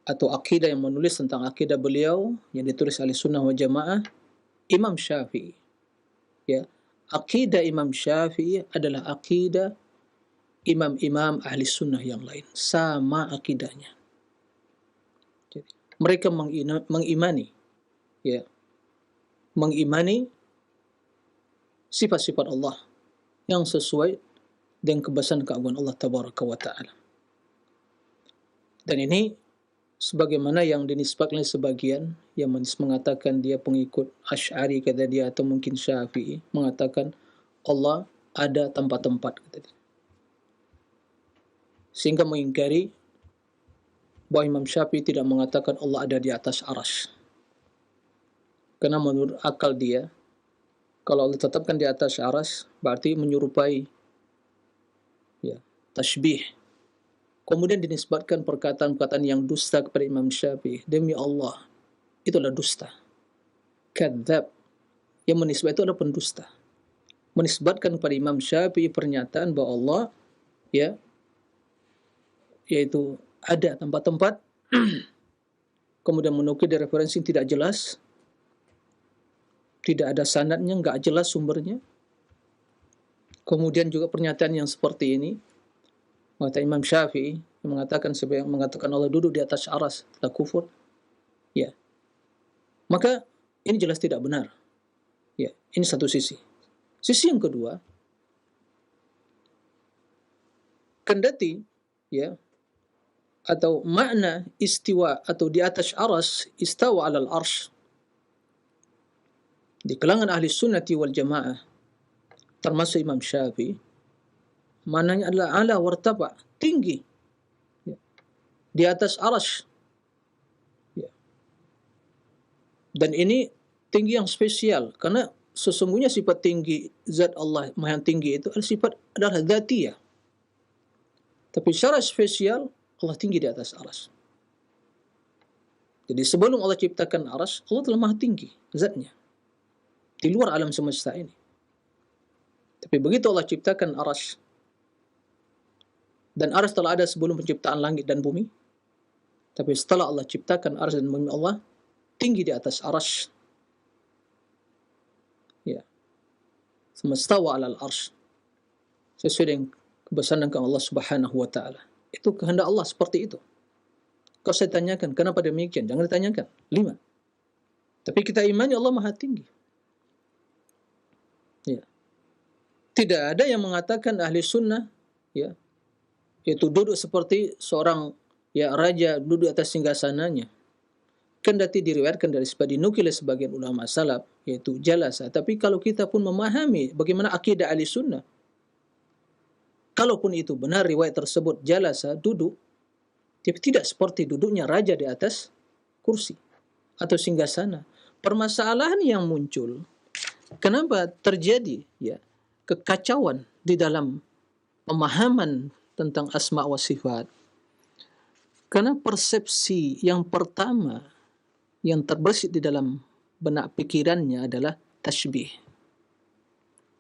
atau akidah yang menulis tentang akidah beliau yang ditulis oleh Sunnah wal Jamaah Imam Syafi'i. Ya, akidah Imam Syafi'i adalah akidah imam-imam ahli sunnah yang lain, sama akidahnya. Jadi, mereka mengimani ya, mengimani sifat-sifat Allah yang sesuai dengan kebesaran keagungan Allah tabaraka wa taala. Dan ini sebagaimana yang dinisbatkan oleh sebagian yang mengatakan dia pengikut Asy'ari kata dia atau mungkin Syafi'i mengatakan Allah ada tempat-tempat kata dia. Sehingga mengingkari bahwa Imam Syafi'i tidak mengatakan Allah ada di atas arsy. Karena menurut akal dia, kalau Allah tetapkan di atas arsy, berarti menyerupai ya, tasbih. Kemudian dinisbatkan perkataan-perkataan yang dusta kepada Imam Syafi'i. Demi Allah, itulah dusta. Kadzab. Yang menisbat itu adalah pendusta. Menisbatkan kepada Imam Syafi'i pernyataan bahwa Allah ya yaitu ada tempat-tempat kemudian menukil dari referensi yang tidak jelas, tidak ada sanadnya, enggak jelas sumbernya. Kemudian juga pernyataan yang seperti ini kata Imam Syafi'i yang mengatakan Allah duduk di atas arsy telah kufur. Ya. Maka ini jelas tidak benar. Ya, ini satu sisi. Sisi yang kedua, kendati ya atau makna istiwa atau di atas arsy, istawa 'alal arsy. Di kalangan ahli sunnati wal jamaah termasuk Imam Syafi'i, maknanya adalah ala wartafa, tinggi ya, di atas arsy. Ya. Dan ini tinggi yang spesial karena sesungguhnya sifat tinggi zat Allah Maha tinggi itu adalah dzatiyah. Tapi secara spesial Allah tinggi di atas arsy. Jadi sebelum Allah ciptakan arsy, Allah telah Maha tinggi zatnya di luar alam semesta ini. Tapi begitu Allah ciptakan arsy, dan arsy telah ada sebelum penciptaan langit dan bumi, tapi setelah Allah ciptakan arsy dan bumi, Allah tinggi di atas arsy. Ya. Semastawa 'alal arsy. Sesuai dengan kebesaran Allah Subhanahu wa taala. Itu kehendak Allah seperti itu. Kalau saya tanyakan, kenapa demikian? Jangan ditanyakan. 5. Tapi kita imani Allah Maha tinggi. Ya. Tidak ada yang mengatakan ahli sunnah, ya, itu duduk seperti seorang ya raja duduk atas singgasananya. Kendati diriwayatkan dari dinukil sebagian ulama salaf, yaitu jalasa. Tapi kalau kita pun memahami bagaimana akidah ahli sunnah, kalaupun itu benar riwayat tersebut jalasa duduk, tapi tidak seperti duduknya raja di atas kursi atau singgasana. Permasalahan yang muncul, kenapa terjadi ya kekacauan di dalam pemahaman tentang asma wa sifat? Karena persepsi yang pertama yang terbersit di dalam benak pikirannya adalah tasbih.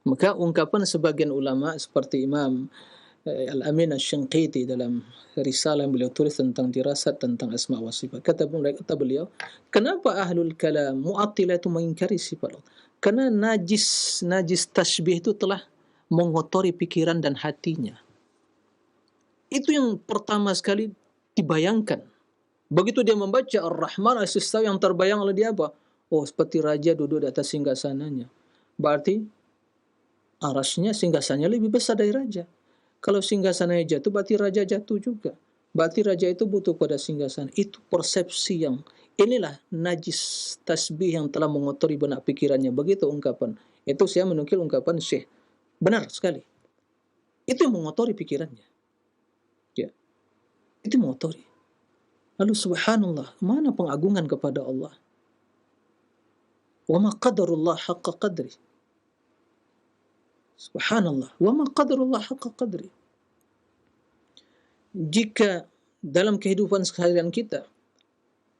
Maka ungkapan sebagian ulama seperti Imam Al-Amin Asy-Syanqiti dalam risalah yang beliau tulis tentang dirasat tentang asma wa sifat. Kata beliau, kenapa ahlul kalam mu'attilah itu mengingkari sifat Allah? Karena najis tasbih itu telah mengotori pikiran dan hatinya. Itu yang pertama sekali dibayangkan. Begitu dia membaca Ar-Rahman As-Istawa, yang terbayang oleh dia apa? Oh, seperti raja duduk di atas singgasananya. Berarti arasnya singgasananya lebih besar dari raja. Kalau singgasananya jatuh, berarti raja jatuh juga. Berarti raja itu butuh pada singgasana. Itu persepsi yang, inilah najis tasbih yang telah mengotori benak pikirannya. Begitu ungkapan. Itu saya menukil ungkapan Syekh. Benar sekali. Itu yang mengotori pikirannya. Ya. Itu mengotori. Lalu subhanallah, mana pengagungan kepada Allah? Wa ma qadarullah haqqa qadri. Subhanallah. Wa ma qadarullah haqqa qadri. Jika dalam kehidupan seharian kita,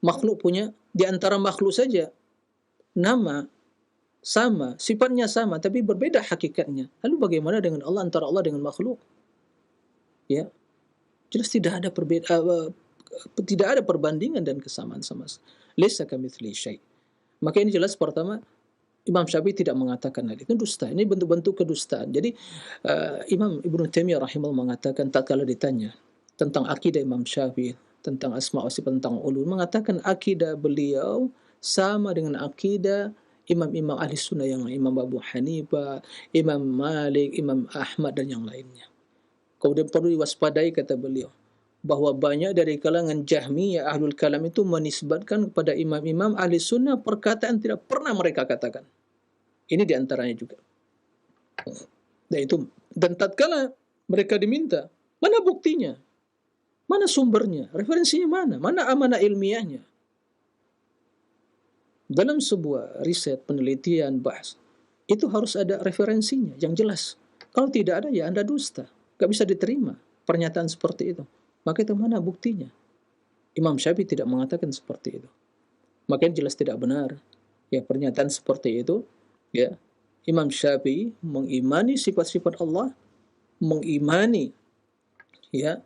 makhluk punya, di antara makhluk saja, nama sama, sifatnya sama, tapi berbeda hakikatnya. Lalu bagaimana dengan Allah, antara Allah dengan makhluk? Ya, jelas tidak ada tidak ada perbandingan dan kesamaan sama sekali. Laisa kamitslihi syai'. Maka ini jelas pertama, Imam Syafi'i tidak mengatakan hal itu dusta. Ini bentuk-bentuk kedustaan. Jadi Imam Ibnu Taimiyah rahimahullah mengatakan tatkala ditanya tentang akidah Imam Syafi'i, tentang asma wa sifat, tentang ulul, mengatakan akidah beliau sama dengan akidah imam-imam ahli sunnah yang lain, Imam Abu Hanifah, Imam Malik, Imam Ahmad dan yang lainnya. Kemudian perlu diwaspadai, kata beliau, bahwa banyak dari kalangan Jahmiyah ahlul kalam itu menisbatkan kepada imam-imam ahli sunnah perkataan tidak pernah mereka katakan. Ini diantaranya juga. Dan tatkala mereka diminta, mana buktinya? Mana sumbernya? Referensinya mana? Mana amanah ilmiahnya? Dalam sebuah riset, penelitian, bahas, itu harus ada referensinya yang jelas. Kalau tidak ada, ya Anda dusta. Tidak bisa diterima pernyataan seperti itu. Maka itu mana buktinya? Imam Syafi'i tidak mengatakan seperti itu. Maka jelas tidak benar. Ya, pernyataan seperti itu, ya, Imam Syafi'i mengimani sifat-sifat Allah, mengimani, ya,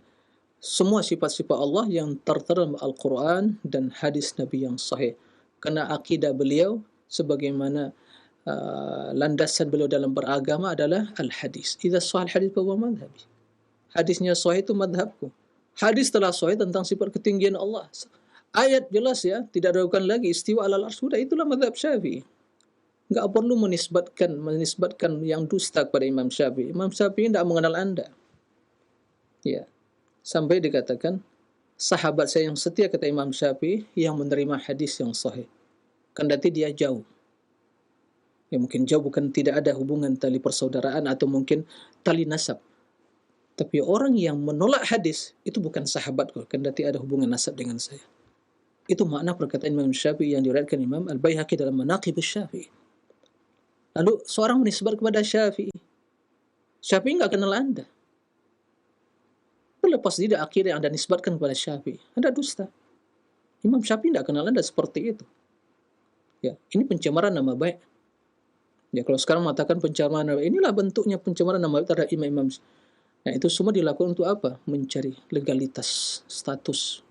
semua sifat-sifat Allah yang tertera dalam Al-Quran dan hadis Nabi yang sahih. Karena akidah beliau sebagaimana landasan beliau dalam beragama adalah al-hadis. Idza sahih al-hadis fa huwa madhhabi. Hadisnya sahih itu madhabku. Hadis telah sahih tentang sifat ketinggian Allah. Ayat jelas, ya, tidak diragukan lagi istiwa alal arsy. Sudah, itulah madhab Syafi'i. Enggak perlu menisbatkan yang dusta kepada Imam Syafi'i. Imam Syafi'i tidak mengenal Anda. Ya. Sampai dikatakan sahabat saya yang setia, kata Imam Syafi'i, yang menerima hadis yang sahih. Kendati dia jauh. Ya, mungkin jauh bukan tidak ada hubungan tali persaudaraan atau mungkin tali nasab. Tapi orang yang menolak hadis itu bukan sahabatku, kendati ada hubungan nasab dengan saya. Itu makna perkataan Imam Syafi'i yang diriwayatkan Imam Al-Baihaqi dalam Manaqib Asy-Syafi'i. Lalu seorang menisbat kepada Syafi'i. Syafi'i enggak kenal Anda. Lepas tidak akidah yang Anda nisbatkan kepada Syafi'i, Anda dusta. Imam Syafi'i tidak kenal Anda seperti itu. Ya, ini pencemaran nama baik. Ya, kalau sekarang mengatakan pencemaran nama baik, inilah bentuknya pencemaran nama baik terhadap imam-imam. Nah, itu semua dilakukan untuk apa? Mencari legalitas, status,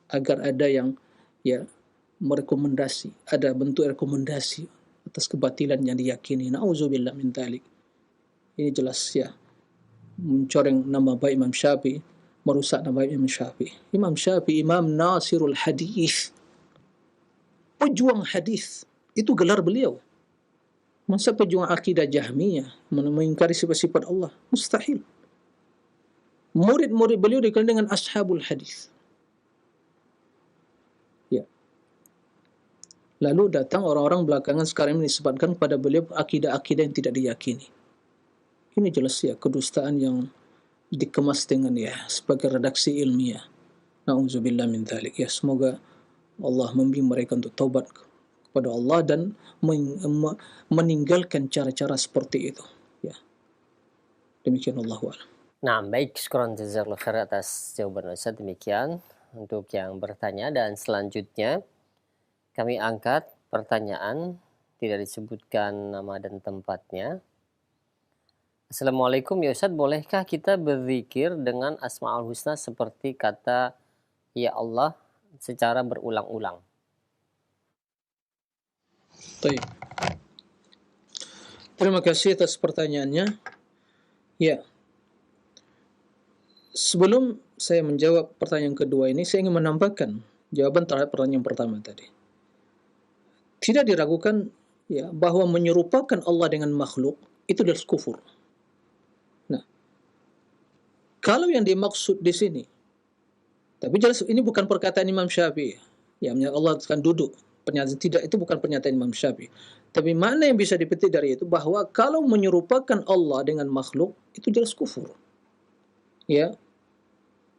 agar ada yang, ya, merekomendasi, ada bentuk rekomendasi atas kebatilan yang diyakini. Na'udzubillah min dzalik. Ini jelas, ya, mencoreng nama baik Imam Syafi'i, merusak nama baik Imam Syafi'i. Imam Syafi'i, Imam Nasirul Hadis, pejuang hadis, itu gelar beliau. Masa pejuang akidah Jahmiyah mengingkari sifat-sifat Allah? Mustahil. Murid-murid beliau dikenal dengan ashabul hadis. Ya. Lalu datang orang-orang belakangan sekarang menisbatkan kepada beliau akidah-akidah yang tidak diyakini. Ini jelas, ya, kedustaan yang dikemas dengan, ya, sebagai redaksi ilmiah. Na'udzubillah min dzalik. Ya, semoga Allah membimbing mereka untuk taubat kepada Allah dan meninggalkan cara-cara seperti itu. Ya. Demikian, Allahu a'lam. Nah, baik, syukran jazakallahu khair atas jawaban Ustaz. Demikian untuk yang bertanya, dan selanjutnya kami angkat pertanyaan, tidak disebutkan nama dan tempatnya. Assalamualaikum ya Ustaz, bolehkah kita berzikir dengan Asma'ul Husna seperti kata Ya Allah secara berulang-ulang? Baik. Terima kasih atas pertanyaannya. Ya. Sebelum saya menjawab pertanyaan kedua ini, saya ingin menambahkan jawaban terhadap pertanyaan pertama tadi. Tidak diragukan, ya, bahwa menyerupakan Allah dengan makhluk itu adalah kufur. Nah, kalau yang dimaksud di sini, tapi jelas ini bukan perkataan Imam Syafi'i, ya, Allah akan duduk. Pernyataan tidak, itu bukan pernyataan Imam Syafi'i. Tapi mana yang bisa dipetik dari itu, bahwa kalau menyerupakan Allah dengan makhluk itu jelas kufur. Ya.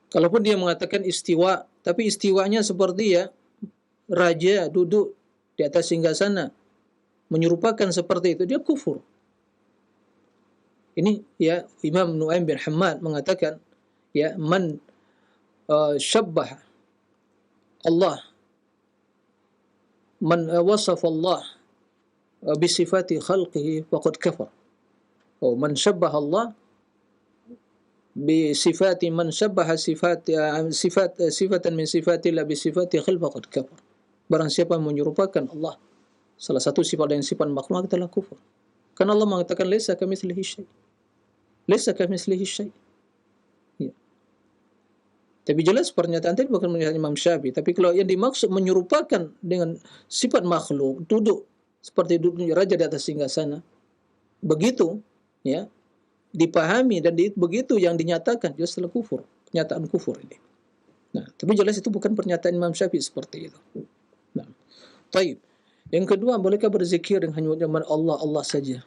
Kalaupun dia mengatakan istiwa, tapi istiwanya seperti, ya, raja duduk di atas singgasana. menyerupakan seperti itu, dia kufur. Ini ya Imam Nu'aim bin Hammad mengatakan, ya, man syabbah Allah, man wasafa Allah bisifati khalqihi faqad kafar. Oh, man syabbah Allah bisifati man syabbaha sifatan min sifatillah bisifati khilq faqad kafar. Barang siapa menyerupakan Allah salah satu sifat dengan sifat makhluk telah kufur. Karena Allah mengatakan laisa kamitslihi syai'. Laisa kamitslihi syai'. Ya. Tapi jelas pernyataan tadi bukan pernyataan Imam Syafi'i, tapi kalau yang dimaksud menyerupakan dengan sifat makhluk, duduk seperti duduknya raja di atas singgasana, begitu ya dipahami dan begitu yang dinyatakan, jelas telah kufur, pernyataan kufur ini. Nah, tapi jelas itu bukan pernyataan Imam Syafi'i seperti itu. Nah, taib. Yang kedua, bolehkah berzikir dengan hanya nama Allah, Allah saja?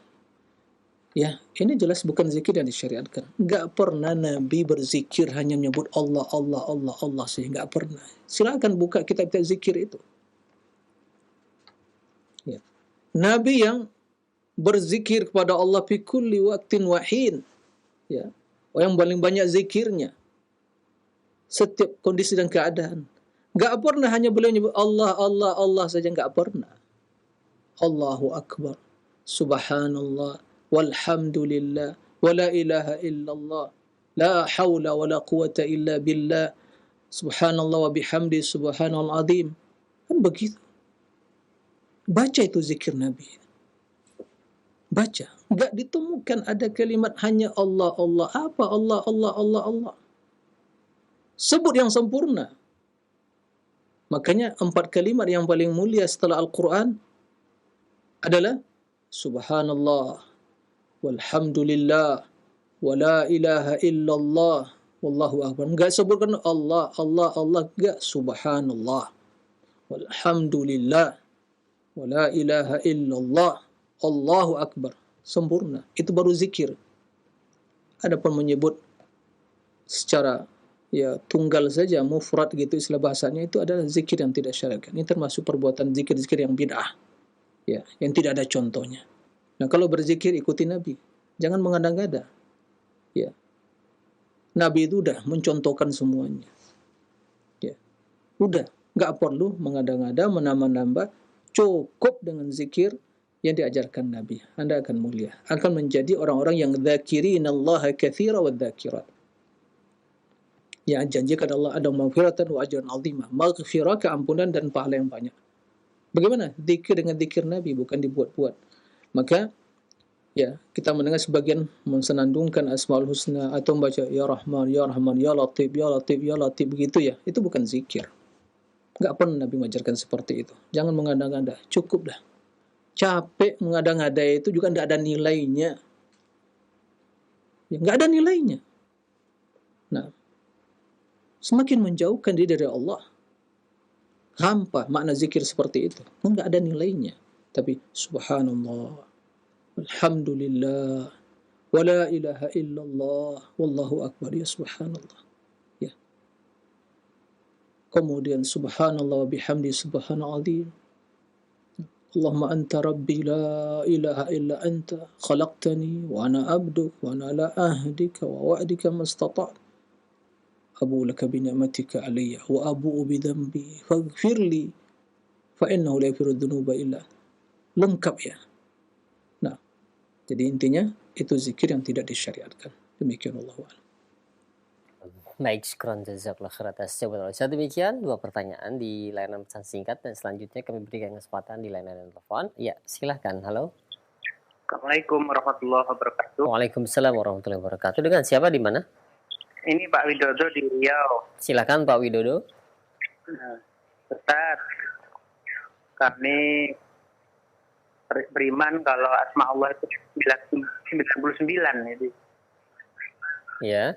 Ya, ini jelas bukan zikir yang disyariatkan. Enggak pernah Nabi berzikir hanya menyebut Allah, Allah, Allah, Allah saja. Enggak pernah. Silakan buka kitab-kitab zikir itu. Ya. Nabi yang berzikir kepada Allah fi kulli waqtin wahin, ya, yang paling banyak zikirnya setiap kondisi dan keadaan. Enggak pernah hanya beliau menyebut Allah, Allah, Allah saja, enggak pernah. Allahu Akbar, Subhanallah, walhamdulillah, wala ilaha illallah, la hawla wala quwata illa billah, Subhanallah wa bihamdi, Subhanallah azim. Kan begitu. Baca itu zikir Nabi. Baca. Enggak ditemukan ada kalimat hanya Allah, Allah. Apa Allah, Allah, Allah, Allah? Sebut yang sempurna. Makanya 4 kalimat yang paling mulia setelah Al-Quran adalah Subhanallah, walhamdulillah, wa la ilaha illallah, wallahu akbar. Enggak sebutkan Allah, Allah, Allah. Enggak. Subhanallah, walhamdulillah, wa la ilaha illallah, Allahu akbar. Sempurna. Itu baru zikir. Adapun menyebut secara ya tunggal saja, mufrad gitu istilah bahasanya, itu adalah zikir yang tidak syariatkan. Ini termasuk perbuatan zikir-zikir yang bid'ah. Ya, yang tidak ada contohnya. Nah, kalau berzikir ikuti Nabi. Jangan mengada-ngada. Ya. Nabi itu udah mencontohkan semuanya. Ya. Udah, enggak perlu mengada-ngada, menambah-nambah. Cukup dengan zikir yang diajarkan Nabi. Anda akan mulia. Akan menjadi orang-orang yang dzakirinallaha katsira wa dzakirat. Yang janjikan Allah ada maghfiratan wa ajran 'azimah. Maghfirah, keampunan dan pahala yang banyak. Bagaimana? Zikir dengan zikir Nabi, bukan dibuat-buat. Maka ya, kita mendengar sebagian mensenandungkan Asmaul Husna atau membaca ya Rahman, ya Rahman, ya Latif, ya Latif, ya Latif, begitu ya. Itu bukan zikir. Enggak pernah Nabi mengajarkan seperti itu. Jangan mengada-ngada, cukup dah. Capek mengada-ngada itu juga enggak ada nilainya. Ya, enggak ada nilainya. Nah, semakin menjauhkan diri dari Allah. Hampa makna zikir seperti itu. Enggak ada nilainya. Tapi subhanallah, alhamdulillah, wala ilaha illallah, wallahu akbar, ya subhanallah. Ya. Kemudian subhanallah wa bihamdi, subhanal azim. Allahumma anta rabbi la ilaha illa anta khalaqtani wa ana abduk wa ana la ahdika wa wa'dika mastata'tu. Abu laka bi ni'matika alayya wa abu'u bi dhanbi faghfir li fa innahu la yaghfiru dhunuba illa. Lengkap ya. Nah, jadi intinya itu zikir yang tidak disyariatkan. Demikian Allah. Baik, syukran jazakallah khair atas jawaban Ustaz. Demikian 2 pertanyaan di layanan pesan singkat dan selanjutnya kami berikan kesempatan di layanan telepon. Ya, silahkan. Halo. Assalamualaikum warahmatullahi wabarakatuh. Waalaikumsalam warahmatullahi wabarakatuh. Dengan siapa di mana? Ini Pak Widodo di Riau. Silakan Pak Widodo. Ustaz, kami beriman kalau asma Allah itu 99. Jadi. Ya.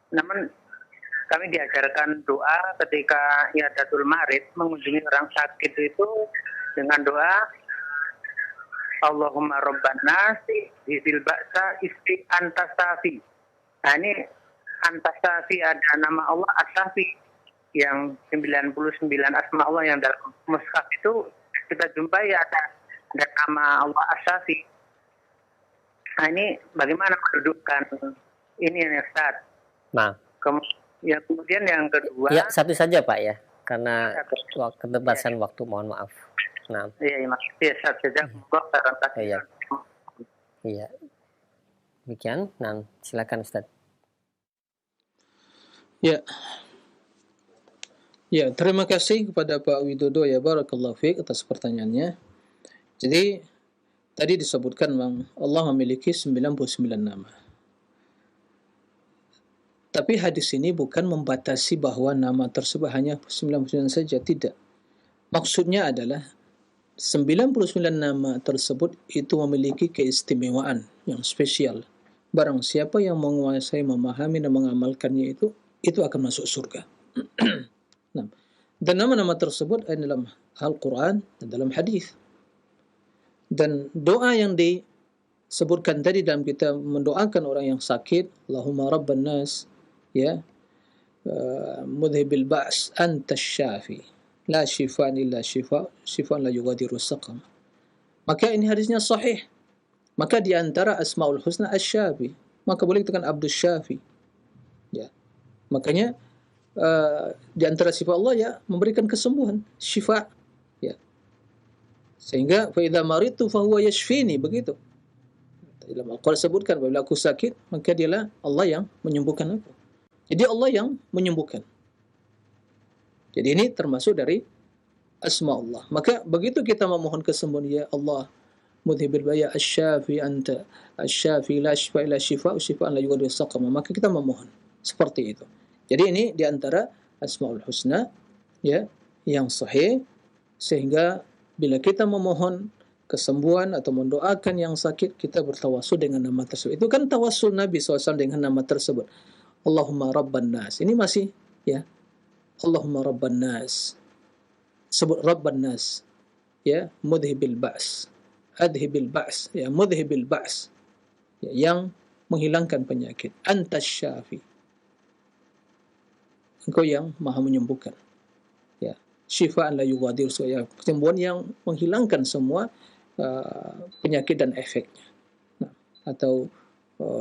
Namun kami diajarkan doa ketika I'adatul Marid mengunjungi orang sakit itu dengan doa Allahumma Rabban nasi izil ba'sa isti antasafi. Nah ini Antasafi ada nama Allah As-Safi yang 99 asma Allah yang dalam mushaf itu kita jumpai ada nama Allah As-Syafi. Nah, ini bagaimana mendudukan ini ya Ustaz? Nah, Kemudian yang kedua. ya satu saja Pak ya, karena keterbatasan Ya. waktu, mohon maaf. Nah, Iya, makasih Ustaz. iya. Iya. Demikian. Nah, silakan Ustaz. Ya. Ya, terima kasih kepada Pak Widodo ya, barakallahu fiik atas pertanyaannya. Jadi tadi disebutkan Bang, Allah memiliki 99 nama. Tapi hadis ini bukan membatasi bahwa nama tersebut hanya 99 saja, tidak. Maksudnya adalah 99 nama tersebut itu memiliki keistimewaan yang spesial. Barang siapa yang menguasai, memahami dan mengamalkannya itu akan masuk surga. Nah, dan nama-nama tersebut ada dalam Al-Quran dan dalam hadis. Dan doa yang disebutkan tadi dalam kita mendoakan orang yang sakit, Allahumma rabban nas, ya, mudhibil ba's anta syafi, la shifaan illa shifaan la yughadiru saqam. Maka ini hadisnya sahih. Maka di antara Asmaul Husna Asy-Syafi, maka boleh dikatakan Abdus Syafi. Ya. Makanya di antara sifat Allah ya memberikan kesembuhan, syifa, ya. Sehingga fa idza maridtu fa huwa yashfini, begitu. Dalam Al-Qur'an sebutkan apabila aku sakit, maka dialah Allah yang menyembuhkan aku. Jadi Allah yang menyembuhkan. Jadi ini termasuk dari asma Allah. Maka begitu kita memohon kesembuhan, ya Allah mudhibil baya asy-syafi anta asy-syafi la syifa illa syifa'u syifaan la yughadiru saqama, maka kita memohon seperti itu. Jadi ini di antara Asmaul Husna ya yang sahih, sehingga bila kita memohon kesembuhan atau mendoakan yang sakit, kita bertawassul dengan nama tersebut. Itu kan tawassul Nabi SAW dengan nama tersebut. Allahumma rabban nas. Ini masih ya. Allahumma rabban nas. Sebut rabban nas. Ya, mudhibil ba's. Adhibil ba's. Ya, mudhibil ba's. Ya, yang menghilangkan penyakit. Antas syafi. Engkau yang maha menyembuhkan. Ya, syifaan la yughadiru saqama, kesembuhan yang menghilangkan semua penyakit dan efeknya. Nah, atau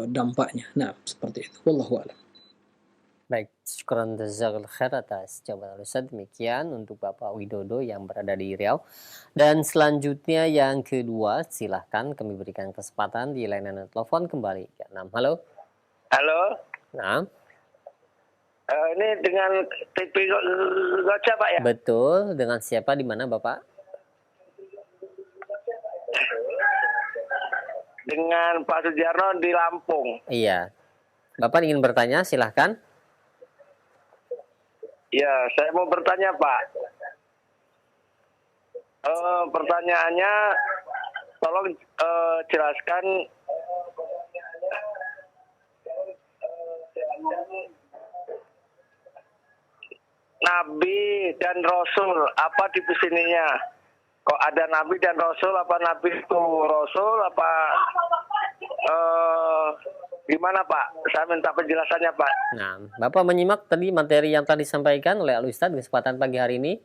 dampaknya. Nah, seperti itu. Wallahu a'lam. Baik, syukran jazakallahu khair atas jawaban Ustaz. Demikian untuk Bapak Widodo yang berada di Riau. Dan selanjutnya yang kedua, silahkan kami berikan kesempatan di layanan telepon kembali. Ya, 6. Halo. Halo. Nah. Ini dengan TV Goca Pak ya? Betul, dengan siapa di mana Bapak? Dengan Pak Sujarno di Lampung. Iya. Bapak ingin bertanya, silahkan. Ya, saya mau bertanya Pak. Pertanyaannya, tolong jelaskan Nabi dan Rasul, apa definisinya? Kok ada Nabi dan Rasul, apa Nabi itu Rasul, apa gimana Pak? Saya minta penjelasannya Pak. Nah, Bapak menyimak tadi materi yang tadi disampaikan oleh Al-Ustaz di kesempatan pagi hari ini?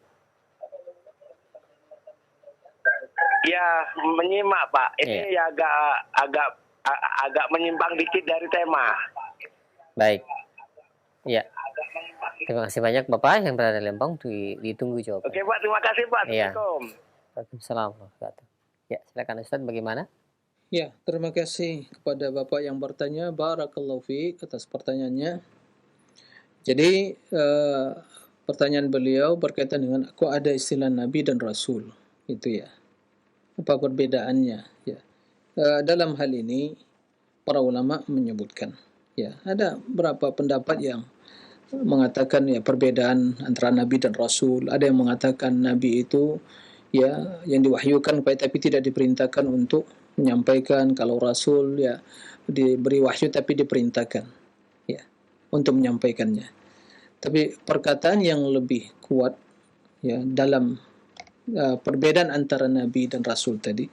Ya, menyimak Pak. Ini ya agak menyimpang dikit dari tema. Baik. Ya. Terima kasih banyak Bapak yang berada di Lembang, ditunggu jawaban. Oke Pak, terima kasih Pak. Assalamualaikum. Waalaikumsalam. Ya, silakan Ustaz, bagaimana? Ya, terima kasih kepada Bapak yang bertanya. Barakallahu fiik atas pertanyaannya. Jadi, pertanyaan beliau berkaitan dengan kok ada istilah Nabi dan Rasul. Itu ya. Apa perbedaannya? Ya. Dalam hal ini, para ulama menyebutkan. Ya, ada beberapa pendapat yang mengatakan ya perbedaan antara Nabi dan Rasul. Ada yang mengatakan Nabi itu ya yang diwahyukan tapi tidak diperintahkan untuk menyampaikan, kalau Rasul ya diberi wahyu tapi diperintahkan ya untuk menyampaikannya. Tapi perkataan yang lebih kuat ya dalam perbedaan antara Nabi dan Rasul tadi,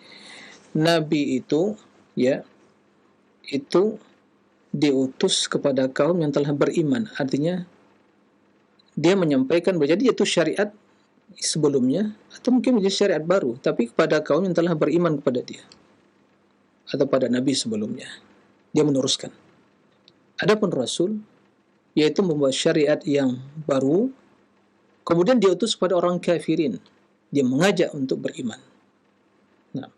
Nabi itu ya itu diutus kepada kaum yang telah beriman. Artinya dia menyampaikan, jadi itu syariat sebelumnya, atau mungkin menjadi syariat baru, tapi kepada kaum yang telah beriman kepada dia atau pada nabi sebelumnya. Dia meneruskan. Adapun Rasul, yaitu membuat syariat yang baru, kemudian diutus kepada orang kafirin. Dia mengajak untuk beriman. Nah,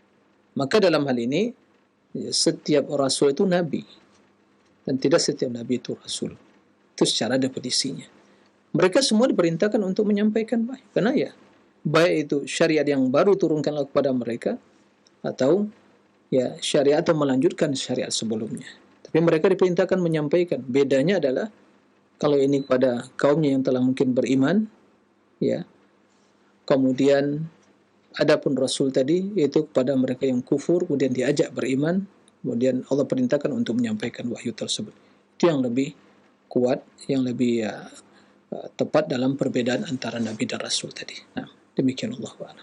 maka dalam hal ini, setiap Rasul itu nabi. Dan tidak setiap nabi itu Rasul. Itu secara definisinya. Mereka semua diperintahkan untuk menyampaikan baik. Karena ya, baik itu syariat yang baru turunkan kepada mereka, atau ya syariat atau melanjutkan syariat sebelumnya. Tapi mereka diperintahkan menyampaikan. Bedanya adalah, kalau ini pada kaumnya yang telah mungkin beriman, ya, kemudian adapun Rasul tadi, yaitu kepada mereka yang kufur, kemudian diajak beriman, kemudian Allah perintahkan untuk menyampaikan wahyu tersebut. Itu yang lebih kuat, yang lebih tepat dalam perbedaan antara Nabi dan Rasul tadi. Nah, demikian Allah wa'ala.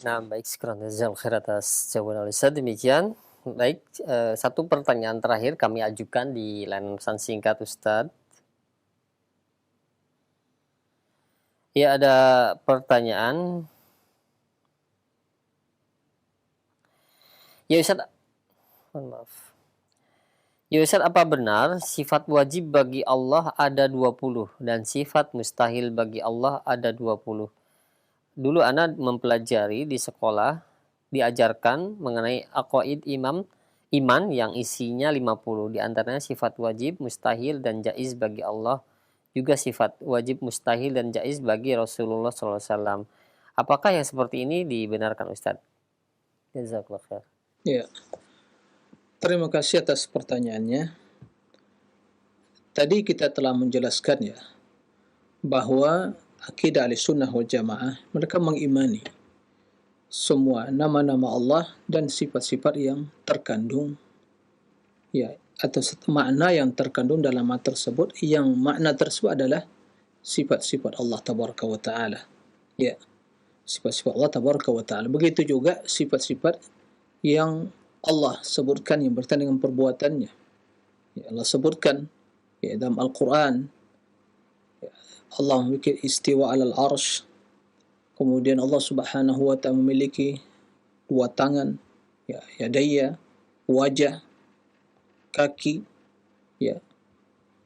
Nah, baik, sekarang jazakallahu khair atas jawaban Ustaz. Demikian. Baik, satu pertanyaan terakhir kami ajukan di line pesan singkat Ustaz. Ya, ada pertanyaan. Ya Ustaz, mohon maaf. Ya Ustaz, apa benar sifat wajib bagi Allah ada 20 dan sifat mustahil bagi Allah ada 20? Dulu ana mempelajari di sekolah, diajarkan mengenai aqaid iman yang isinya 50. Di antaranya sifat wajib, mustahil, dan jaiz bagi Allah. Juga sifat wajib, mustahil, dan jaiz bagi Rasulullah SAW. Apakah yang seperti ini dibenarkan Ustaz? Jazakallahu khair. Ya, terima kasih atas pertanyaannya. Tadi kita telah menjelaskan ya, bahwa akidah Ahlussunnah wal Jamaah, mereka mengimani semua nama-nama Allah dan sifat-sifat yang terkandung, ya, atau makna yang terkandung dalam makna tersebut, yang makna tersebut adalah sifat-sifat Allah Tabaraka wa Ta'ala. Ya, sifat-sifat Allah Tabaraka wa Ta'ala. Begitu juga sifat-sifat yang Allah sebutkan yang berkaitan dengan perbuatannya. Ya, Allah sebutkan ya, dalam Al-Quran, ya, Allah memiliki istiwa alal arsh. Kemudian Allah Subhanahu wa Ta'ala memiliki dua tangan, ya, yadaya, wajah, kaki, ya,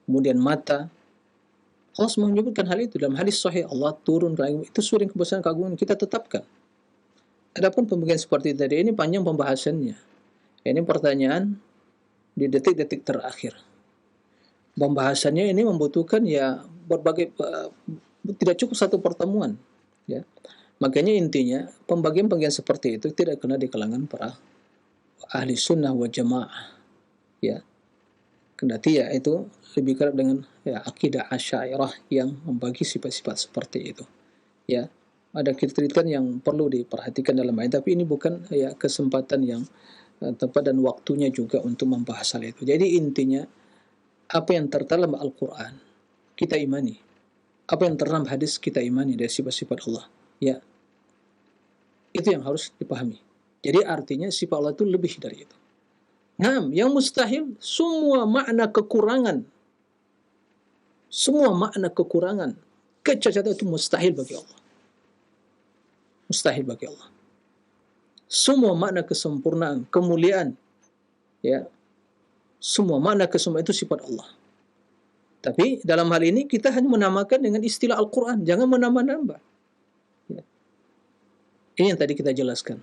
kemudian mata. Allah menyebutkan hal itu dalam hadis sahih. Allah turun ke langit, itu surat kebesaran keagungan kita tetapkan. Adapun pembagian seperti tadi, ini panjang pembahasannya. Ini pertanyaan di detik-detik terakhir. Pembahasannya ini membutuhkan ya berbagai, tidak cukup satu pertemuan. Ya, makanya intinya pembagian-pembagian seperti itu tidak kena di kalangan para ahli sunnah wal jamaah. Ya, kendati ya itu lebih kerap dengan ya akidah Asy'ariyah yang membagi sifat-sifat seperti itu. Ya, ada kriteria yang perlu diperhatikan dalam ayat, tapi ini bukan ya kesempatan yang tepat dan waktunya juga untuk membahas hal itu. Jadi intinya, apa yang tertera dalam Al-Quran kita imani, apa yang terdalam hadis kita imani dari sifat-sifat Allah. Ya, itu yang harus dipahami. Jadi artinya sifat Allah itu lebih dari itu. Nah, yang mustahil, semua makna kekurangan, kecacatan itu mustahil bagi Allah. Mustahil bagi Allah. Semua makna kesempurnaan, kemuliaan, ya, semua makna kesempurnaan itu sifat Allah. Tapi dalam hal ini kita hanya menamakan dengan istilah Al-Quran, jangan menambah-nambah. Ya. Ini yang tadi kita jelaskan.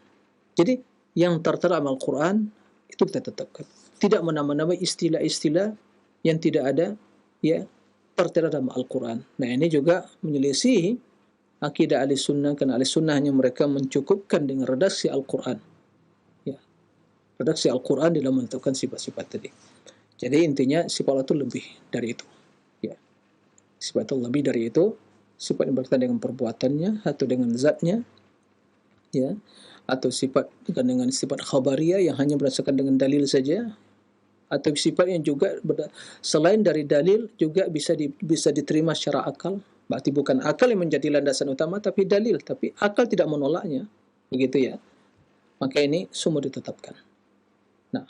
Jadi yang tertera dalam Al-Quran itu kita tetapkan. Tidak menambah-nambah istilah-istilah yang tidak ada, ya, tertera dalam Al-Quran. Nah, ini juga menyelisihi akidah ahli sunnah, karena ahli sunnah hanya mereka mencukupkan dengan redaksi Al-Quran. Ya, redaksi Al-Quran dalam menentukan sifat-sifat tadi. Jadi intinya sifat Allah itu lebih dari itu. Ya, sifat Allah lebih dari itu. Sifat yang berkaitan dengan perbuatannya atau dengan zatnya, ya, atau sifat dengan sifat khabariyah yang hanya berdasarkan dengan dalil saja, atau sifat yang juga selain dari dalil juga bisa diterima secara akal. Berarti bukan akal yang menjadi landasan utama, tapi dalil. Tapi akal tidak menolaknya. Begitu ya. Maka ini semua ditetapkan. Nah,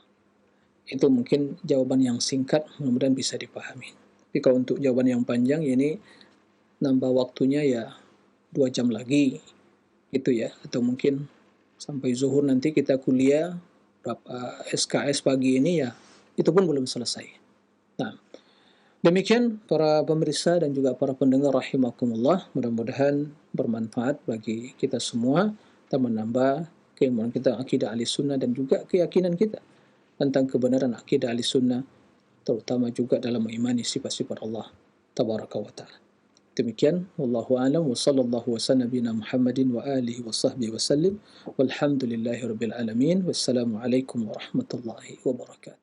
itu mungkin jawaban yang singkat, mudah-mudahan bisa dipahami. Tapi kalau untuk jawaban yang panjang, ini nambah waktunya ya 2 jam lagi gitu ya, atau mungkin sampai zuhur nanti kita kuliah berapa SKS pagi ini ya, itu pun belum selesai. Nah, demikian para pemirsa dan juga para pendengar rahimakumullah, mudah-mudahan bermanfaat bagi kita semua dan menambah keimanan kita, akidah Ahlussunnah, dan juga keyakinan kita tentang kebenaran akidah Ahlussunnah, terutama juga dalam mengimani sifat-sifat Allah tabaraka wa taala. Demikian, wallahu a'lam, wa sallallahu wa sallam bina Muhammadin wa alihi wa sahbihi wa sallim, walhamdulillahi rabbil alamin, wassalamu alaikum warahmatullahi wabarakatuh.